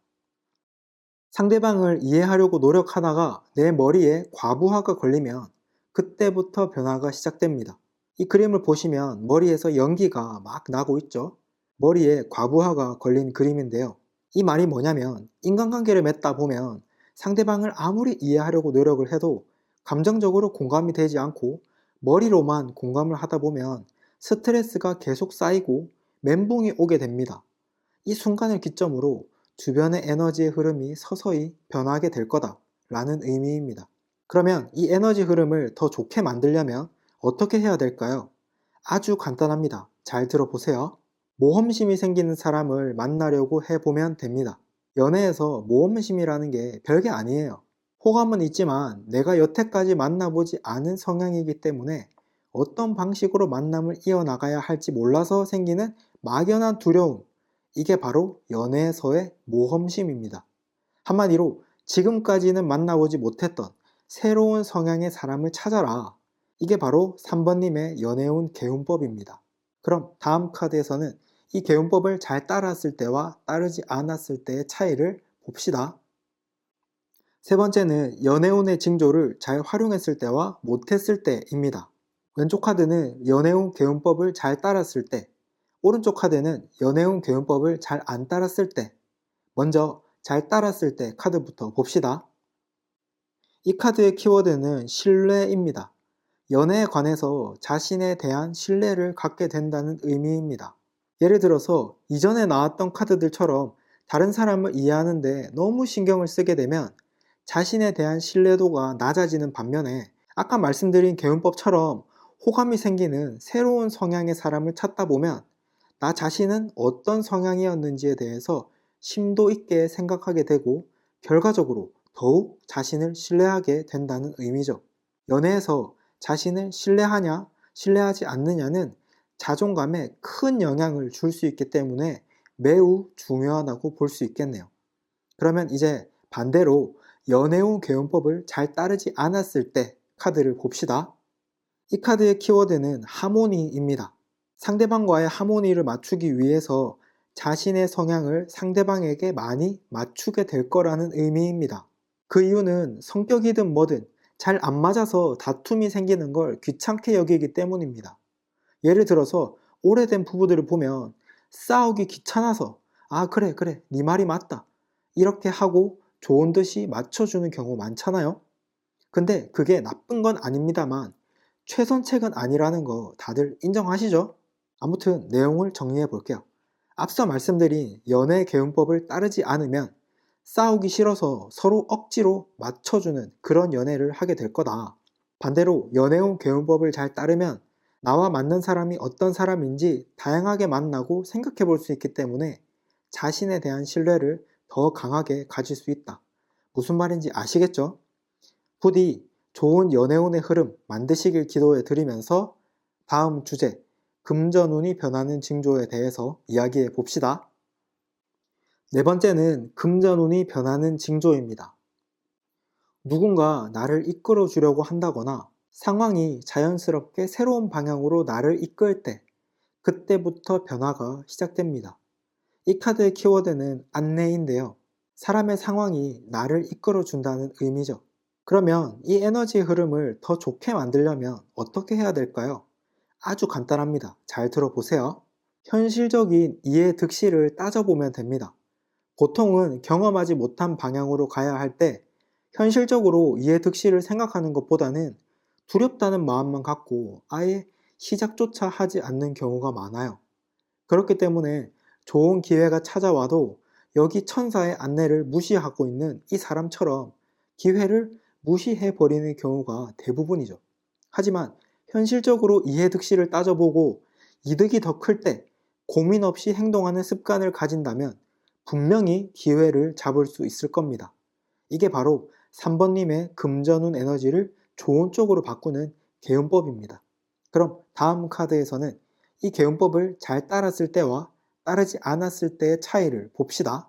상대방을 이해하려고 노력하다가 내 머리에 과부하가 걸리면 그때부터 변화가 시작됩니다. 이 그림을 보시면 머리에서 연기가 막 나고 있죠. 머리에 과부하가 걸린 그림인데요. 이 말이 뭐냐면 인간관계를 맺다 보면 상대방을 아무리 이해하려고 노력을 해도 감정적으로 공감이 되지 않고 머리로만 공감을 하다 보면 스트레스가 계속 쌓이고 멘붕이 오게 됩니다. 이 순간을 기점으로 주변의 에너지의 흐름이 서서히 변하게 될 거다 라는 의미입니다. 그러면 이 에너지 흐름을 더 좋게 만들려면 어떻게 해야 될까요? 아주 간단합니다. 잘 들어보세요. 모험심이 생기는 사람을 만나려고 해보면 됩니다. 연애에서 모험심이라는 게 별게 아니에요. 호감은 있지만 내가 여태까지 만나보지 않은 성향이기 때문에 어떤 방식으로 만남을 이어나가야 할지 몰라서 생기는 막연한 두려움, 이게 바로 연애에서의 모험심입니다. 한마디로 지금까지는 만나보지 못했던 새로운 성향의 사람을 찾아라. 이게 바로 3번님의 연애운 개운법입니다. 그럼 다음 카드에서는 이 개운법을 잘 따랐을 때와 따르지 않았을 때의 차이를 봅시다. 세 번째는 연애운의 징조를 잘 활용했을 때와 못했을 때입니다. 왼쪽 카드는 연애운 개운법을 잘 따랐을 때, 오른쪽 카드는 연애운 개운법을 잘 안 따랐을 때. 먼저 잘 따랐을 때 카드부터 봅시다. 이 카드의 키워드는 신뢰입니다. 연애에 관해서 자신에 대한 신뢰를 갖게 된다는 의미입니다. 예를 들어서 이전에 나왔던 카드들처럼 다른 사람을 이해하는데 너무 신경을 쓰게 되면 자신에 대한 신뢰도가 낮아지는 반면에 아까 말씀드린 개운법처럼 호감이 생기는 새로운 성향의 사람을 찾다 보면 나 자신은 어떤 성향이었는지에 대해서 심도 있게 생각하게 되고 결과적으로 더욱 자신을 신뢰하게 된다는 의미죠. 연애에서 자신을 신뢰하냐, 신뢰하지 않느냐는 자존감에 큰 영향을 줄 수 있기 때문에 매우 중요하다고 볼 수 있겠네요. 그러면 이제 반대로 연애운 개운법을 잘 따르지 않았을 때 카드를 봅시다. 이 카드의 키워드는 하모니입니다. 상대방과의 하모니를 맞추기 위해서 자신의 성향을 상대방에게 많이 맞추게 될 거라는 의미입니다. 그 이유는 성격이든 뭐든 잘 안 맞아서 다툼이 생기는 걸 귀찮게 여기기 때문입니다. 예를 들어서 오래된 부부들을 보면 싸우기 귀찮아서 그래 네 말이 맞다 이렇게 하고 좋은 듯이 맞춰주는 경우 많잖아요. 근데 그게 나쁜 건 아닙니다만 최선책은 아니라는 거 다들 인정하시죠? 아무튼 내용을 정리해 볼게요. 앞서 말씀드린 연애 개운법을 따르지 않으면 싸우기 싫어서 서로 억지로 맞춰주는 그런 연애를 하게 될 거다. 반대로 연애운 개운법을 잘 따르면 나와 맞는 사람이 어떤 사람인지 다양하게 만나고 생각해 볼 수 있기 때문에 자신에 대한 신뢰를 더 강하게 가질 수 있다. 무슨 말인지 아시겠죠? 부디 좋은 연애운의 흐름 만드시길 기도해 드리면서 다음 주제, 금전운이 변하는 징조에 대해서 이야기해 봅시다. 네 번째는 금전운이 변하는 징조입니다. 누군가 나를 이끌어 주려고 한다거나 상황이 자연스럽게 새로운 방향으로 나를 이끌 때, 그때부터 변화가 시작됩니다. 이 카드의 키워드는 안내인데요. 사람의 상황이 나를 이끌어 준다는 의미죠. 그러면 이 에너지의 흐름을 더 좋게 만들려면 어떻게 해야 될까요? 아주 간단합니다. 잘 들어보세요. 현실적인 이해 득실을 따져보면 됩니다. 보통은 경험하지 못한 방향으로 가야 할 때 현실적으로 이해 득실을 생각하는 것보다는 두렵다는 마음만 갖고 아예 시작조차 하지 않는 경우가 많아요. 그렇기 때문에 좋은 기회가 찾아와도 여기 천사의 안내를 무시하고 있는 이 사람처럼 기회를 무시해버리는 경우가 대부분이죠. 하지만 현실적으로 이해득실을 따져보고 이득이 더 클 때 고민 없이 행동하는 습관을 가진다면 분명히 기회를 잡을 수 있을 겁니다. 이게 바로 3번님의 금전운 에너지를 좋은 쪽으로 바꾸는 개운법입니다. 그럼 다음 카드에서는 이 개운법을 잘 따랐을 때와 따르지 않았을 때의 차이를 봅시다.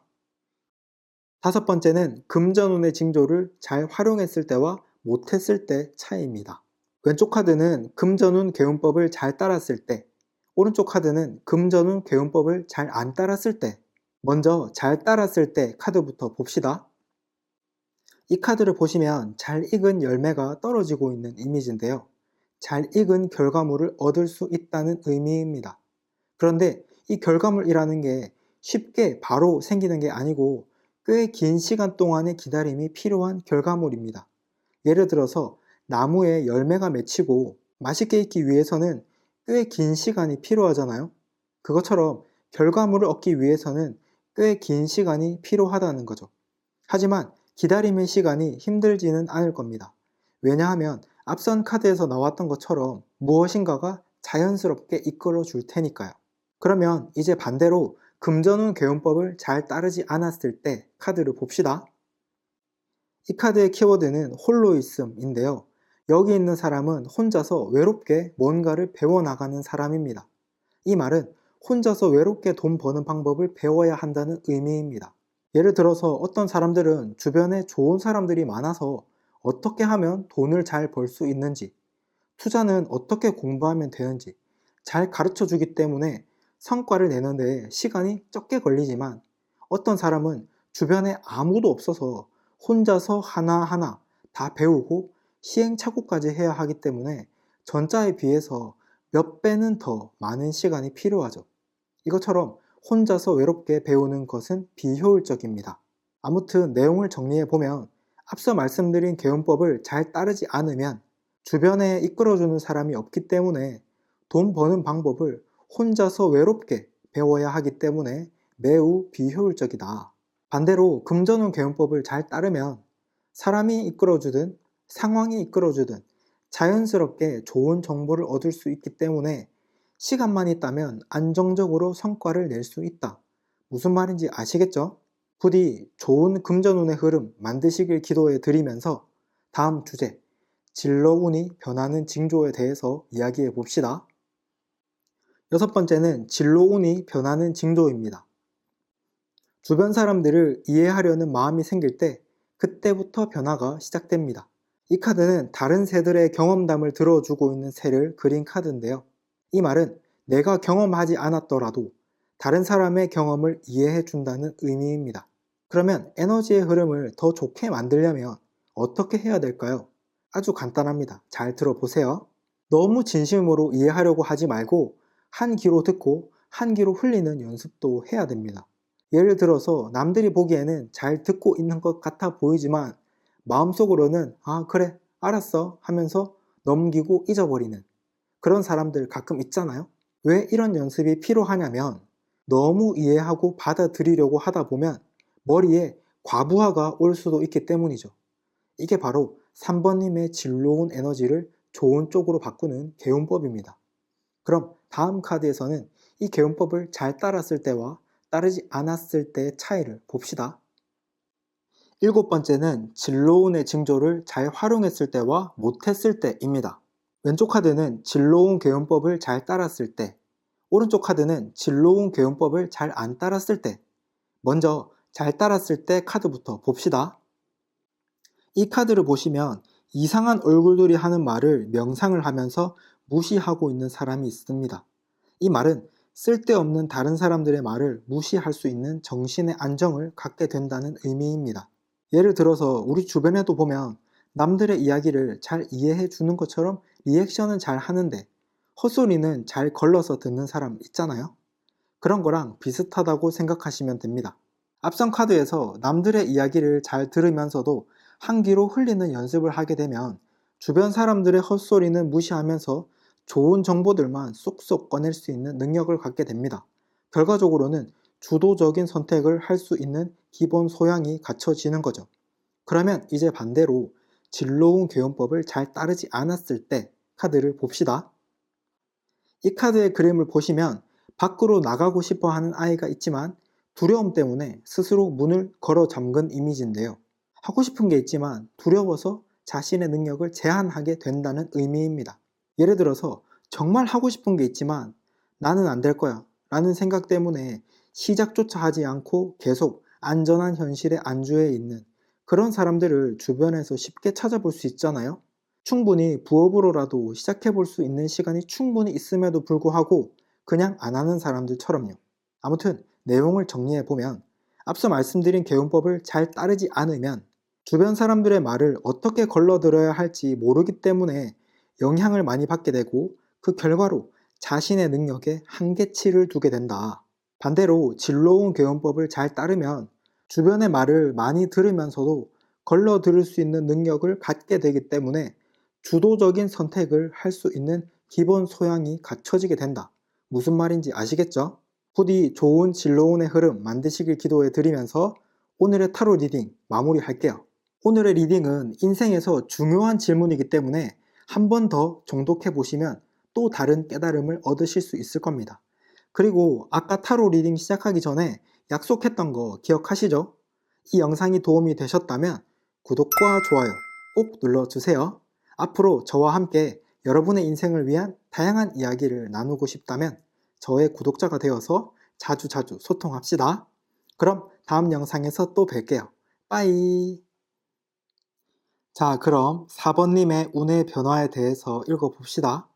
다섯 번째는 금전운의 징조를 잘 활용했을 때와 못했을 때 차이입니다. 왼쪽 카드는 금전운 개운법을 잘 따랐을 때, 오른쪽 카드는 금전운 개운법을 잘 안 따랐을 때. 먼저 잘 따랐을 때 카드부터 봅시다. 이 카드를 보시면 잘 익은 열매가 떨어지고 있는 이미지인데요. 잘 익은 결과물을 얻을 수 있다는 의미입니다. 그런데 이 결과물이라는 게 쉽게 바로 생기는 게 아니고 꽤 긴 시간 동안의 기다림이 필요한 결과물입니다. 예를 들어서 나무에 열매가 맺히고 맛있게 익기 위해서는 꽤 긴 시간이 필요하잖아요. 그것처럼 결과물을 얻기 위해서는 꽤 긴 시간이 필요하다는 거죠. 하지만 기다림의 시간이 힘들지는 않을 겁니다. 왜냐하면 앞선 카드에서 나왔던 것처럼 무엇인가가 자연스럽게 이끌어 줄 테니까요. 그러면 이제 반대로 금전운 개운법을 잘 따르지 않았을 때 카드를 봅시다. 이 카드의 키워드는 홀로 있음인데요. 여기 있는 사람은 혼자서 외롭게 뭔가를 배워나가는 사람입니다. 이 말은 혼자서 외롭게 돈 버는 방법을 배워야 한다는 의미입니다. 예를 들어서 어떤 사람들은 주변에 좋은 사람들이 많아서 어떻게 하면 돈을 잘 벌 수 있는지, 투자는 어떻게 공부하면 되는지 잘 가르쳐 주기 때문에 성과를 내는데 시간이 적게 걸리지만 어떤 사람은 주변에 아무도 없어서 혼자서 하나하나 다 배우고 시행착오까지 해야 하기 때문에 전자에 비해서 몇 배는 더 많은 시간이 필요하죠. 이것처럼 혼자서 외롭게 배우는 것은 비효율적입니다. 아무튼 내용을 정리해 보면 앞서 말씀드린 개운법을 잘 따르지 않으면 주변에 이끌어주는 사람이 없기 때문에 돈 버는 방법을 혼자서 외롭게 배워야 하기 때문에 매우 비효율적이다. 반대로 금전운 개운법을 잘 따르면 사람이 이끌어주든 상황이 이끌어주든 자연스럽게 좋은 정보를 얻을 수 있기 때문에 시간만 있다면 안정적으로 성과를 낼 수 있다. 무슨 말인지 아시겠죠? 부디 좋은 금전운의 흐름 만드시길 기도해 드리면서 다음 주제, 진로운이 변하는 징조에 대해서 이야기해 봅시다. 여섯 번째는 진로운이 변하는 징조입니다. 주변 사람들을 이해하려는 마음이 생길 때 그때부터 변화가 시작됩니다. 이 카드는 다른 새들의 경험담을 들어주고 있는 새를 그린 카드인데요. 이 말은 내가 경험하지 않았더라도 다른 사람의 경험을 이해해 준다는 의미입니다. 그러면 에너지의 흐름을 더 좋게 만들려면 어떻게 해야 될까요? 아주 간단합니다. 잘 들어보세요. 너무 진심으로 이해하려고 하지 말고 한 귀로 듣고 한 귀로 흘리는 연습도 해야 됩니다. 예를 들어서 남들이 보기에는 잘 듣고 있는 것 같아 보이지만 마음속으로는 아 그래 알았어 하면서 넘기고 잊어버리는 그런 사람들 가끔 있잖아요. 왜 이런 연습이 필요하냐면 너무 이해하고 받아들이려고 하다 보면 머리에 과부하가 올 수도 있기 때문이죠. 이게 바로 3번님의 진로운 에너지를 좋은 쪽으로 바꾸는 개운법입니다. 그럼 다음 카드에서는 이 개운법을 잘 따랐을 때와 따르지 않았을 때의 차이를 봅시다. 일곱 번째는 진로운의 징조를 잘 활용했을 때와 못했을 때입니다. 왼쪽 카드는 진로운 개운법을 잘 따랐을 때, 오른쪽 카드는 진로운 개운법을 잘 안 따랐을 때. 먼저 잘 따랐을 때 카드부터 봅시다. 이 카드를 보시면 이상한 얼굴들이 하는 말을 명상을 하면서 무시하고 있는 사람이 있습니다. 이 말은 쓸데없는 다른 사람들의 말을 무시할 수 있는 정신의 안정을 갖게 된다는 의미입니다. 예를 들어서 우리 주변에도 보면 남들의 이야기를 잘 이해해 주는 것처럼 리액션은 잘 하는데 헛소리는 잘 걸러서 듣는 사람 있잖아요. 그런 거랑 비슷하다고 생각하시면 됩니다. 앞선 카드에서 남들의 이야기를 잘 들으면서도 한 귀로 흘리는 연습을 하게 되면 주변 사람들의 헛소리는 무시하면서 좋은 정보들만 쏙쏙 꺼낼 수 있는 능력을 갖게 됩니다. 결과적으로는 주도적인 선택을 할 수 있는 기본 소양이 갖춰지는 거죠. 그러면 이제 반대로 진로운 개운법을 잘 따르지 않았을 때 카드를 봅시다. 이 카드의 그림을 보시면 밖으로 나가고 싶어 하는 아이가 있지만 두려움 때문에 스스로 문을 걸어 잠근 이미지인데요. 하고 싶은 게 있지만 두려워서 자신의 능력을 제한하게 된다는 의미입니다. 예를 들어서 정말 하고 싶은 게 있지만 나는 안 될 거야 라는 생각 때문에 시작조차 하지 않고 계속 안전한 현실에 안주해 있는 그런 사람들을 주변에서 쉽게 찾아볼 수 있잖아요. 충분히 부업으로라도 시작해 볼 수 있는 시간이 충분히 있음에도 불구하고 그냥 안 하는 사람들처럼요. 아무튼 내용을 정리해 보면 앞서 말씀드린 개운법을 잘 따르지 않으면 주변 사람들의 말을 어떻게 걸러들어야 할지 모르기 때문에 영향을 많이 받게 되고 그 결과로 자신의 능력에 한계치를 두게 된다. 반대로 진로운 개운법을 잘 따르면 주변의 말을 많이 들으면서도 걸러 들을 수 있는 능력을 갖게 되기 때문에 주도적인 선택을 할 수 있는 기본 소양이 갖춰지게 된다. 무슨 말인지 아시겠죠? 부디 좋은 진로운의 흐름 만드시길 기도해 드리면서 오늘의 타로 리딩 마무리할게요. 오늘의 리딩은 인생에서 중요한 질문이기 때문에 한 번 더 정독해 보시면 또 다른 깨달음을 얻으실 수 있을 겁니다. 그리고 아까 타로 리딩 시작하기 전에 약속했던 거 기억하시죠? 이 영상이 도움이 되셨다면 구독과 좋아요 꼭 눌러주세요. 앞으로 저와 함께 여러분의 인생을 위한 다양한 이야기를 나누고 싶다면 저의 구독자가 되어서 자주자주 소통합시다. 그럼 다음 영상에서 또 뵐게요. 빠이. 자, 그럼 4번님의 운의 변화에 대해서 읽어봅시다.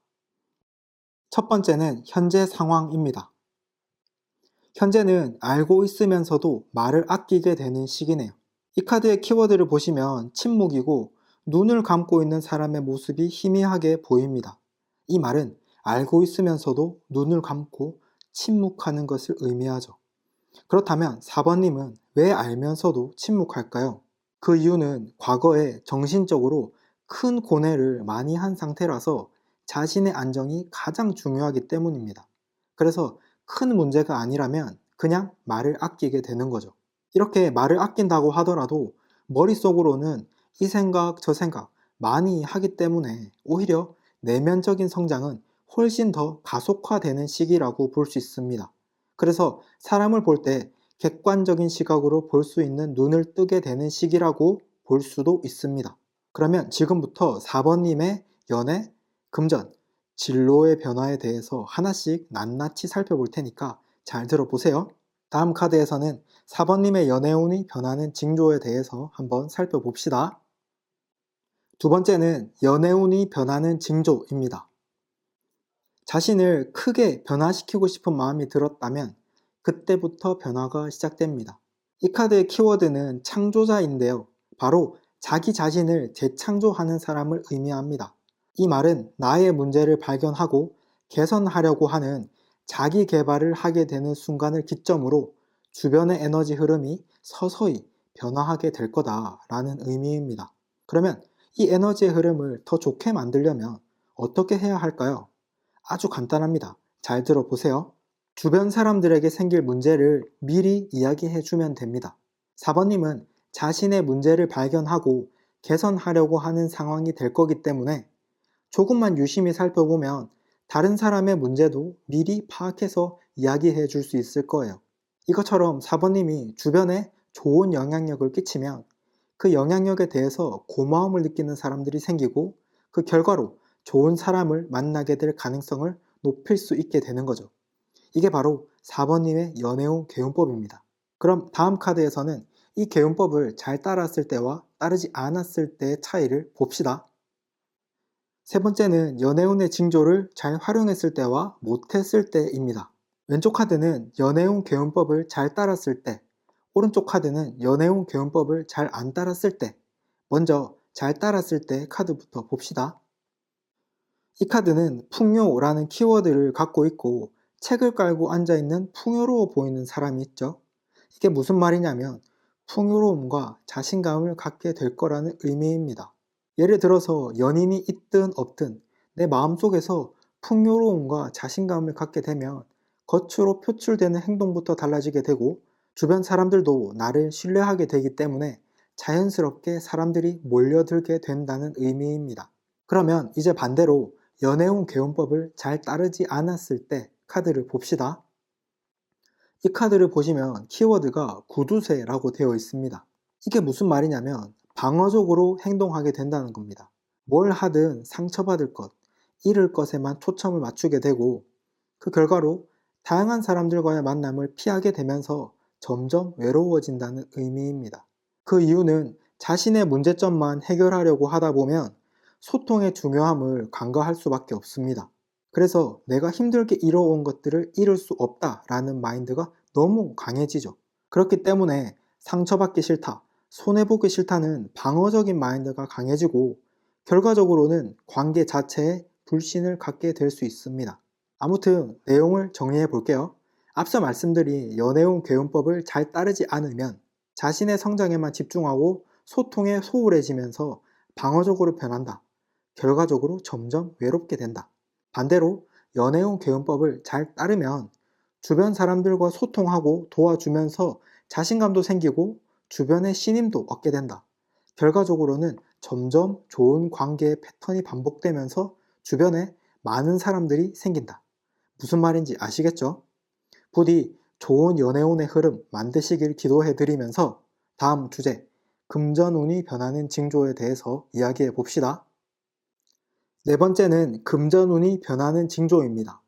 첫 번째는 현재 상황입니다. 현재는 알고 있으면서도 말을 아끼게 되는 시기네요. 이 카드의 키워드를 보시면 침묵이고 눈을 감고 있는 사람의 모습이 희미하게 보입니다. 이 말은 알고 있으면서도 눈을 감고 침묵하는 것을 의미하죠. 그렇다면 4번님은 왜 알면서도 침묵할까요? 그 이유는 과거에 정신적으로 큰 고뇌를 많이 한 상태라서 자신의 안정이 가장 중요하기 때문입니다. 그래서 큰 문제가 아니라면 그냥 말을 아끼게 되는 거죠. 이렇게 말을 아낀다고 하더라도 머릿속으로는 이 생각 저 생각 많이 하기 때문에 오히려 내면적인 성장은 훨씬 더 가속화되는 시기라고 볼 수 있습니다. 그래서 사람을 볼 때 객관적인 시각으로 볼 수 있는 눈을 뜨게 되는 시기라고 볼 수도 있습니다. 그러면 지금부터 4번님의 연애, 금전, 진로의 변화에 대해서 하나씩 낱낱이 살펴볼 테니까 잘 들어보세요. 다음 카드에서는 4번님의 연애운이 변하는 징조에 대해서 한번 살펴봅시다. 두 번째는 연애운이 변하는 징조입니다. 자신을 크게 변화시키고 싶은 마음이 들었다면 그때부터 변화가 시작됩니다. 이 카드의 키워드는 창조자인데요. 바로 자기 자신을 재창조하는 사람을 의미합니다. 이 말은 나의 문제를 발견하고 개선하려고 하는 자기 개발을 하게 되는 순간을 기점으로 주변의 에너지 흐름이 서서히 변화하게 될 거다라는 의미입니다. 그러면 이 에너지의 흐름을 더 좋게 만들려면 어떻게 해야 할까요? 아주 간단합니다. 잘 들어보세요. 주변 사람들에게 생길 문제를 미리 이야기해 주면 됩니다. 4번님은 자신의 문제를 발견하고 개선하려고 하는 상황이 될 거기 때문에 조금만 유심히 살펴보면 다른 사람의 문제도 미리 파악해서 이야기해 줄 수 있을 거예요. 이것처럼 4번님이 주변에 좋은 영향력을 끼치면 그 영향력에 대해서 고마움을 느끼는 사람들이 생기고 그 결과로 좋은 사람을 만나게 될 가능성을 높일 수 있게 되는 거죠. 이게 바로 4번님의 연애운 개운법입니다. 그럼 다음 카드에서는 이 개운법을 잘 따랐을 때와 따르지 않았을 때의 차이를 봅시다. 세 번째는 연애운의 징조를 잘 활용했을 때와 못했을 때입니다. 왼쪽 카드는 연애운 개운법을 잘 따랐을 때, 오른쪽 카드는 연애운 개운법을 잘 안 따랐을 때. 먼저 잘 따랐을 때 카드부터 봅시다. 이 카드는 풍요라는 키워드를 갖고 있고 책을 깔고 앉아있는 풍요로워 보이는 사람이 있죠. 이게 무슨 말이냐면 풍요로움과 자신감을 갖게 될 거라는 의미입니다. 예를 들어서 연인이 있든 없든 내 마음속에서 풍요로움과 자신감을 갖게 되면 겉으로 표출되는 행동부터 달라지게 되고 주변 사람들도 나를 신뢰하게 되기 때문에 자연스럽게 사람들이 몰려들게 된다는 의미입니다. 그러면 이제 반대로 연애운 개운법을 잘 따르지 않았을 때 카드를 봅시다. 이 카드를 보시면 키워드가 구두쇠라고 되어 있습니다. 이게 무슨 말이냐면 방어적으로 행동하게 된다는 겁니다. 뭘 하든 상처받을 것, 잃을 것에만 초점을 맞추게 되고 그 결과로 다양한 사람들과의 만남을 피하게 되면서 점점 외로워진다는 의미입니다. 그 이유는 자신의 문제점만 해결하려고 하다 보면 소통의 중요함을 간과할 수밖에 없습니다. 그래서 내가 힘들게 이뤄온 것들을 잃을 수 없다라는 마인드가 너무 강해지죠. 그렇기 때문에 상처받기 싫다, 손해보기 싫다는 방어적인 마인드가 강해지고 결과적으로는 관계 자체에 불신을 갖게 될 수 있습니다. 아무튼 내용을 정리해 볼게요. 앞서 말씀드린 연애운 개운법을 잘 따르지 않으면 자신의 성장에만 집중하고 소통에 소홀해지면서 방어적으로 변한다. 결과적으로 점점 외롭게 된다. 반대로 연애운 개운법을 잘 따르면 주변 사람들과 소통하고 도와주면서 자신감도 생기고 주변의 신임도 얻게 된다. 결과적으로는 점점 좋은 관계의 패턴이 반복되면서 주변에 많은 사람들이 생긴다. 무슨 말인지 아시겠죠? 부디 좋은 연애운의 흐름 만드시길 기도해 드리면서 다음 주제, 금전운이 변하는 징조에 대해서 이야기해 봅시다. 네 번째는 금전운이 변하는 징조입니다.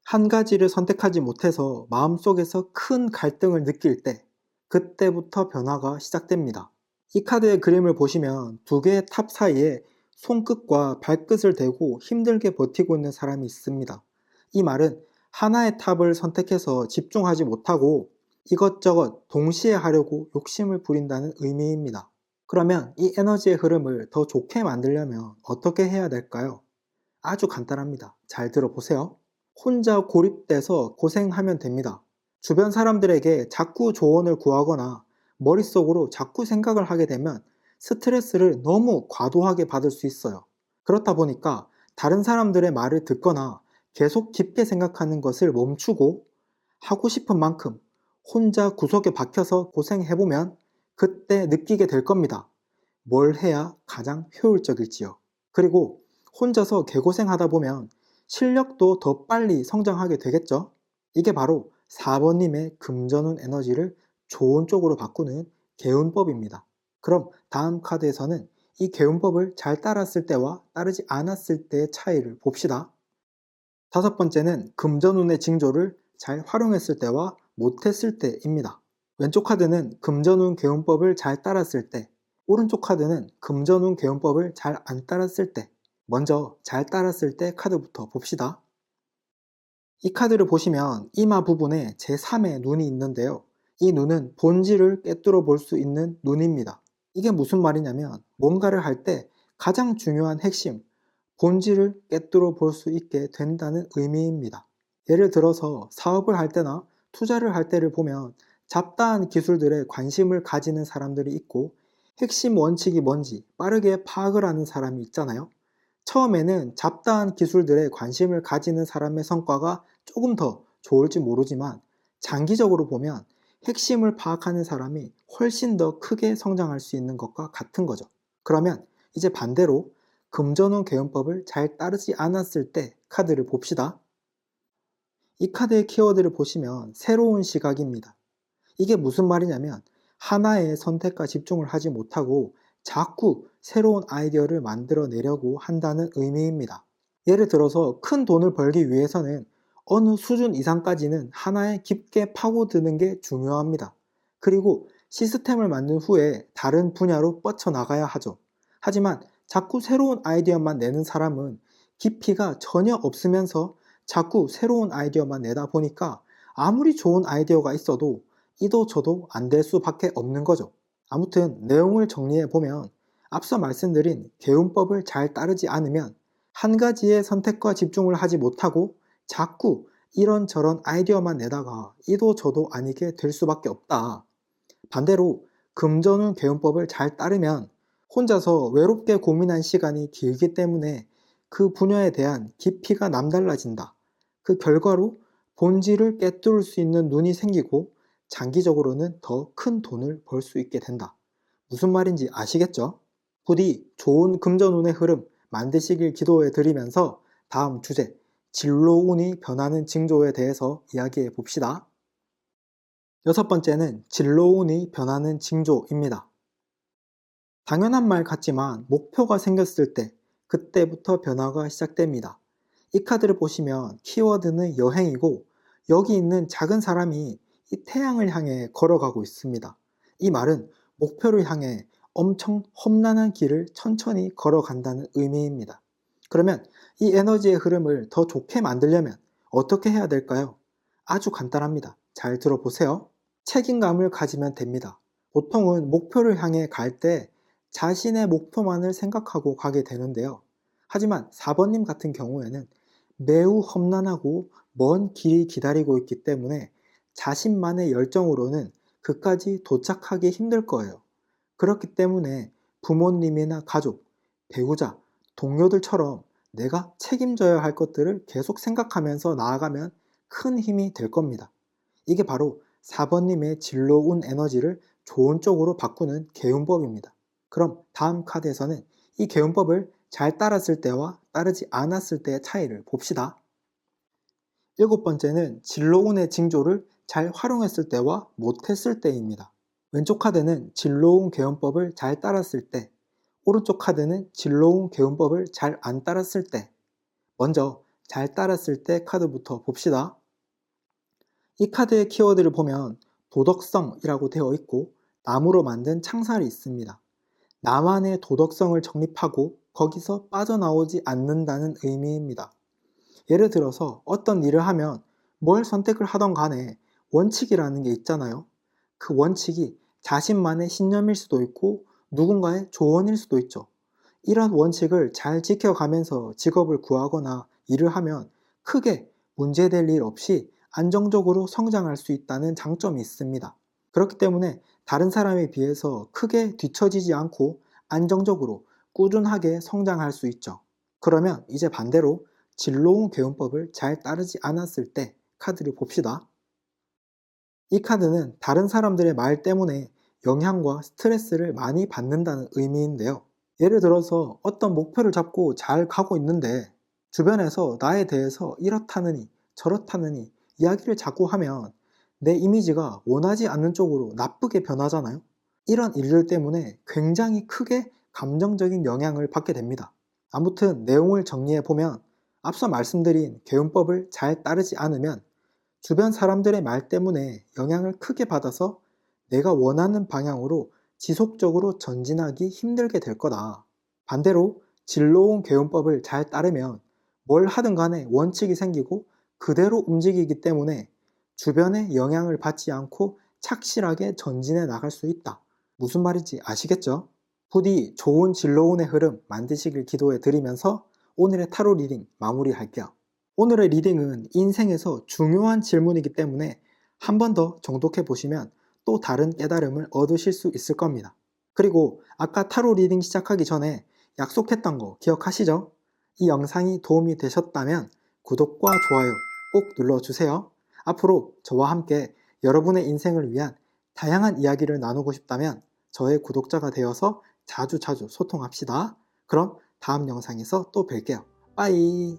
한 가지를 선택하지 못해서 마음속에서 큰 갈등을 느낄 때, 그때부터 변화가 시작됩니다. 이 카드의 그림을 보시면 두 개의 탑 사이에 손끝과 발끝을 대고 힘들게 버티고 있는 사람이 있습니다. 이 말은 하나의 탑을 선택해서 집중하지 못하고 이것저것 동시에 하려고 욕심을 부린다는 의미입니다. 그러면 이 에너지의 흐름을 더 좋게 만들려면 어떻게 해야 될까요? 아주 간단합니다. 잘 들어보세요. 혼자 고립돼서 고생하면 됩니다. 주변 사람들에게 자꾸 조언을 구하거나 머릿속으로 자꾸 생각을 하게 되면 스트레스를 너무 과도하게 받을 수 있어요. 그렇다 보니까 다른 사람들의 말을 듣거나 계속 깊게 생각하는 것을 멈추고 하고 싶은 만큼 혼자 구석에 박혀서 고생해보면 그때 느끼게 될 겁니다. 뭘 해야 가장 효율적일지요. 그리고 혼자서 개고생하다 보면 실력도 더 빨리 성장하게 되겠죠? 이게 바로 4번님의 금전운 에너지를 좋은 쪽으로 바꾸는 개운법입니다. 그럼 다음 카드에서는 이 개운법을 잘 따랐을 때와 따르지 않았을 때의 차이를 봅시다. 다섯 번째는 금전운의 징조를 잘 활용했을 때와 못했을 때입니다. 왼쪽 카드는 금전운 개운법을 잘 따랐을 때, 오른쪽 카드는 금전운 개운법을 잘 안 따랐을 때. 먼저 잘 따랐을 때 카드부터 봅시다. 이 카드를 보시면 이마 부분에 제3의 눈이 있는데요. 이 눈은 본질을 꿰뚫어 볼 수 있는 눈입니다. 이게 무슨 말이냐면 뭔가를 할 때 가장 중요한 핵심, 본질을 꿰뚫어 볼 수 있게 된다는 의미입니다. 예를 들어서 사업을 할 때나 투자를 할 때를 보면 잡다한 기술들에 관심을 가지는 사람들이 있고 핵심 원칙이 뭔지 빠르게 파악을 하는 사람이 있잖아요. 처음에는 잡다한 기술들에 관심을 가지는 사람의 성과가 조금 더 좋을지 모르지만 장기적으로 보면 핵심을 파악하는 사람이 훨씬 더 크게 성장할 수 있는 것과 같은 거죠. 그러면 이제 반대로 금전운 개운법을 잘 따르지 않았을 때 카드를 봅시다. 이 카드의 키워드를 보시면 새로운 시각입니다. 이게 무슨 말이냐면 하나의 선택과 집중을 하지 못하고 자꾸 새로운 아이디어를 만들어내려고 한다는 의미입니다. 예를 들어서 큰 돈을 벌기 위해서는 어느 수준 이상까지는 하나에 깊게 파고드는 게 중요합니다. 그리고 시스템을 만든 후에 다른 분야로 뻗쳐나가야 하죠. 하지만 자꾸 새로운 아이디어만 내는 사람은 깊이가 전혀 없으면서 자꾸 새로운 아이디어만 내다 보니까 아무리 좋은 아이디어가 있어도 이도 저도 안 될 수밖에 없는 거죠. 아무튼 내용을 정리해 보면 앞서 말씀드린 개운법을 잘 따르지 않으면 한 가지의 선택과 집중을 하지 못하고 자꾸 이런저런 아이디어만 내다가 이도 저도 아니게 될 수밖에 없다. 반대로 금전운 개운법을 잘 따르면 혼자서 외롭게 고민한 시간이 길기 때문에 그 분야에 대한 깊이가 남달라진다. 그 결과로 본질을 꿰뚫을 수 있는 눈이 생기고 장기적으로는 더 큰 돈을 벌 수 있게 된다. 무슨 말인지 아시겠죠? 부디 좋은 금전운의 흐름 만드시길 기도해 드리면서 다음 주제, 진로운이 변하는 징조에 대해서 이야기해 봅시다. 여섯 번째는 진로운이 변하는 징조입니다. 당연한 말 같지만 목표가 생겼을 때 그때부터 변화가 시작됩니다. 이 카드를 보시면 키워드는 여행이고 여기 있는 작은 사람이 이 태양을 향해 걸어가고 있습니다. 이 말은 목표를 향해 엄청 험난한 길을 천천히 걸어간다는 의미입니다. 그러면 이 에너지의 흐름을 더 좋게 만들려면 어떻게 해야 될까요? 아주 간단합니다. 잘 들어보세요. 책임감을 가지면 됩니다. 보통은 목표를 향해 갈 때 자신의 목표만을 생각하고 가게 되는데요. 하지만 4번님 같은 경우에는 매우 험난하고 먼 길이 기다리고 있기 때문에 자신만의 열정으로는 그까지 도착하기 힘들 거예요. 그렇기 때문에 부모님이나 가족, 배우자, 동료들처럼 내가 책임져야 할 것들을 계속 생각하면서 나아가면 큰 힘이 될 겁니다. 이게 바로 4번님의 진로운 에너지를 좋은 쪽으로 바꾸는 개운법입니다. 그럼 다음 카드에서는 이 개운법을 잘 따랐을 때와 따르지 않았을 때의 차이를 봅시다. 일곱 번째는 진로운의 징조를 잘 활용했을 때와 못했을 때입니다. 왼쪽 카드는 진로운 개운법을 잘 따랐을 때, 오른쪽 카드는 진로운 개운법을 잘 안 따랐을 때. 먼저 잘 따랐을 때 카드부터 봅시다. 이 카드의 키워드를 보면 도덕성이라고 되어 있고 나무로 만든 창살이 있습니다. 나만의 도덕성을 정립하고 거기서 빠져나오지 않는다는 의미입니다. 예를 들어서 어떤 일을 하면 뭘 선택을 하던 간에 원칙이라는 게 있잖아요. 그 원칙이 자신만의 신념일 수도 있고 누군가의 조언일 수도 있죠. 이런 원칙을 잘 지켜가면서 직업을 구하거나 일을 하면 크게 문제될 일 없이 안정적으로 성장할 수 있다는 장점이 있습니다. 그렇기 때문에 다른 사람에 비해서 크게 뒤처지지 않고 안정적으로 꾸준하게 성장할 수 있죠. 그러면 이제 반대로 진로운 개운법을 잘 따르지 않았을 때 카드를 봅시다. 이 카드는 다른 사람들의 말 때문에 영향과 스트레스를 많이 받는다는 의미인데요. 예를 들어서 어떤 목표를 잡고 잘 가고 있는데 주변에서 나에 대해서 이렇다느니 저렇다느니 이야기를 자꾸 하면 내 이미지가 원하지 않는 쪽으로 나쁘게 변하잖아요. 이런 일들 때문에 굉장히 크게 감정적인 영향을 받게 됩니다. 아무튼 내용을 정리해 보면 앞서 말씀드린 개운법을 잘 따르지 않으면 주변 사람들의 말 때문에 영향을 크게 받아서 내가 원하는 방향으로 지속적으로 전진하기 힘들게 될 거다. 반대로 진로운 개운법을 잘 따르면 뭘 하든 간에 원칙이 생기고 그대로 움직이기 때문에 주변의 영향을 받지 않고 착실하게 전진해 나갈 수 있다. 무슨 말인지 아시겠죠? 부디 좋은 진로운의 흐름 만드시길 기도해 드리면서 오늘의 타로 리딩 마무리할게요. 오늘의 리딩은 인생에서 중요한 질문이기 때문에 한 번 더 정독해 보시면 또 다른 깨달음을 얻으실 수 있을 겁니다. 그리고 아까 타로 리딩 시작하기 전에 약속했던 거 기억하시죠? 이 영상이 도움이 되셨다면 구독과 좋아요 꼭 눌러주세요. 앞으로 저와 함께 여러분의 인생을 위한 다양한 이야기를 나누고 싶다면 저의 구독자가 되어서 자주 소통합시다. 그럼 다음 영상에서 또 뵐게요. 빠이.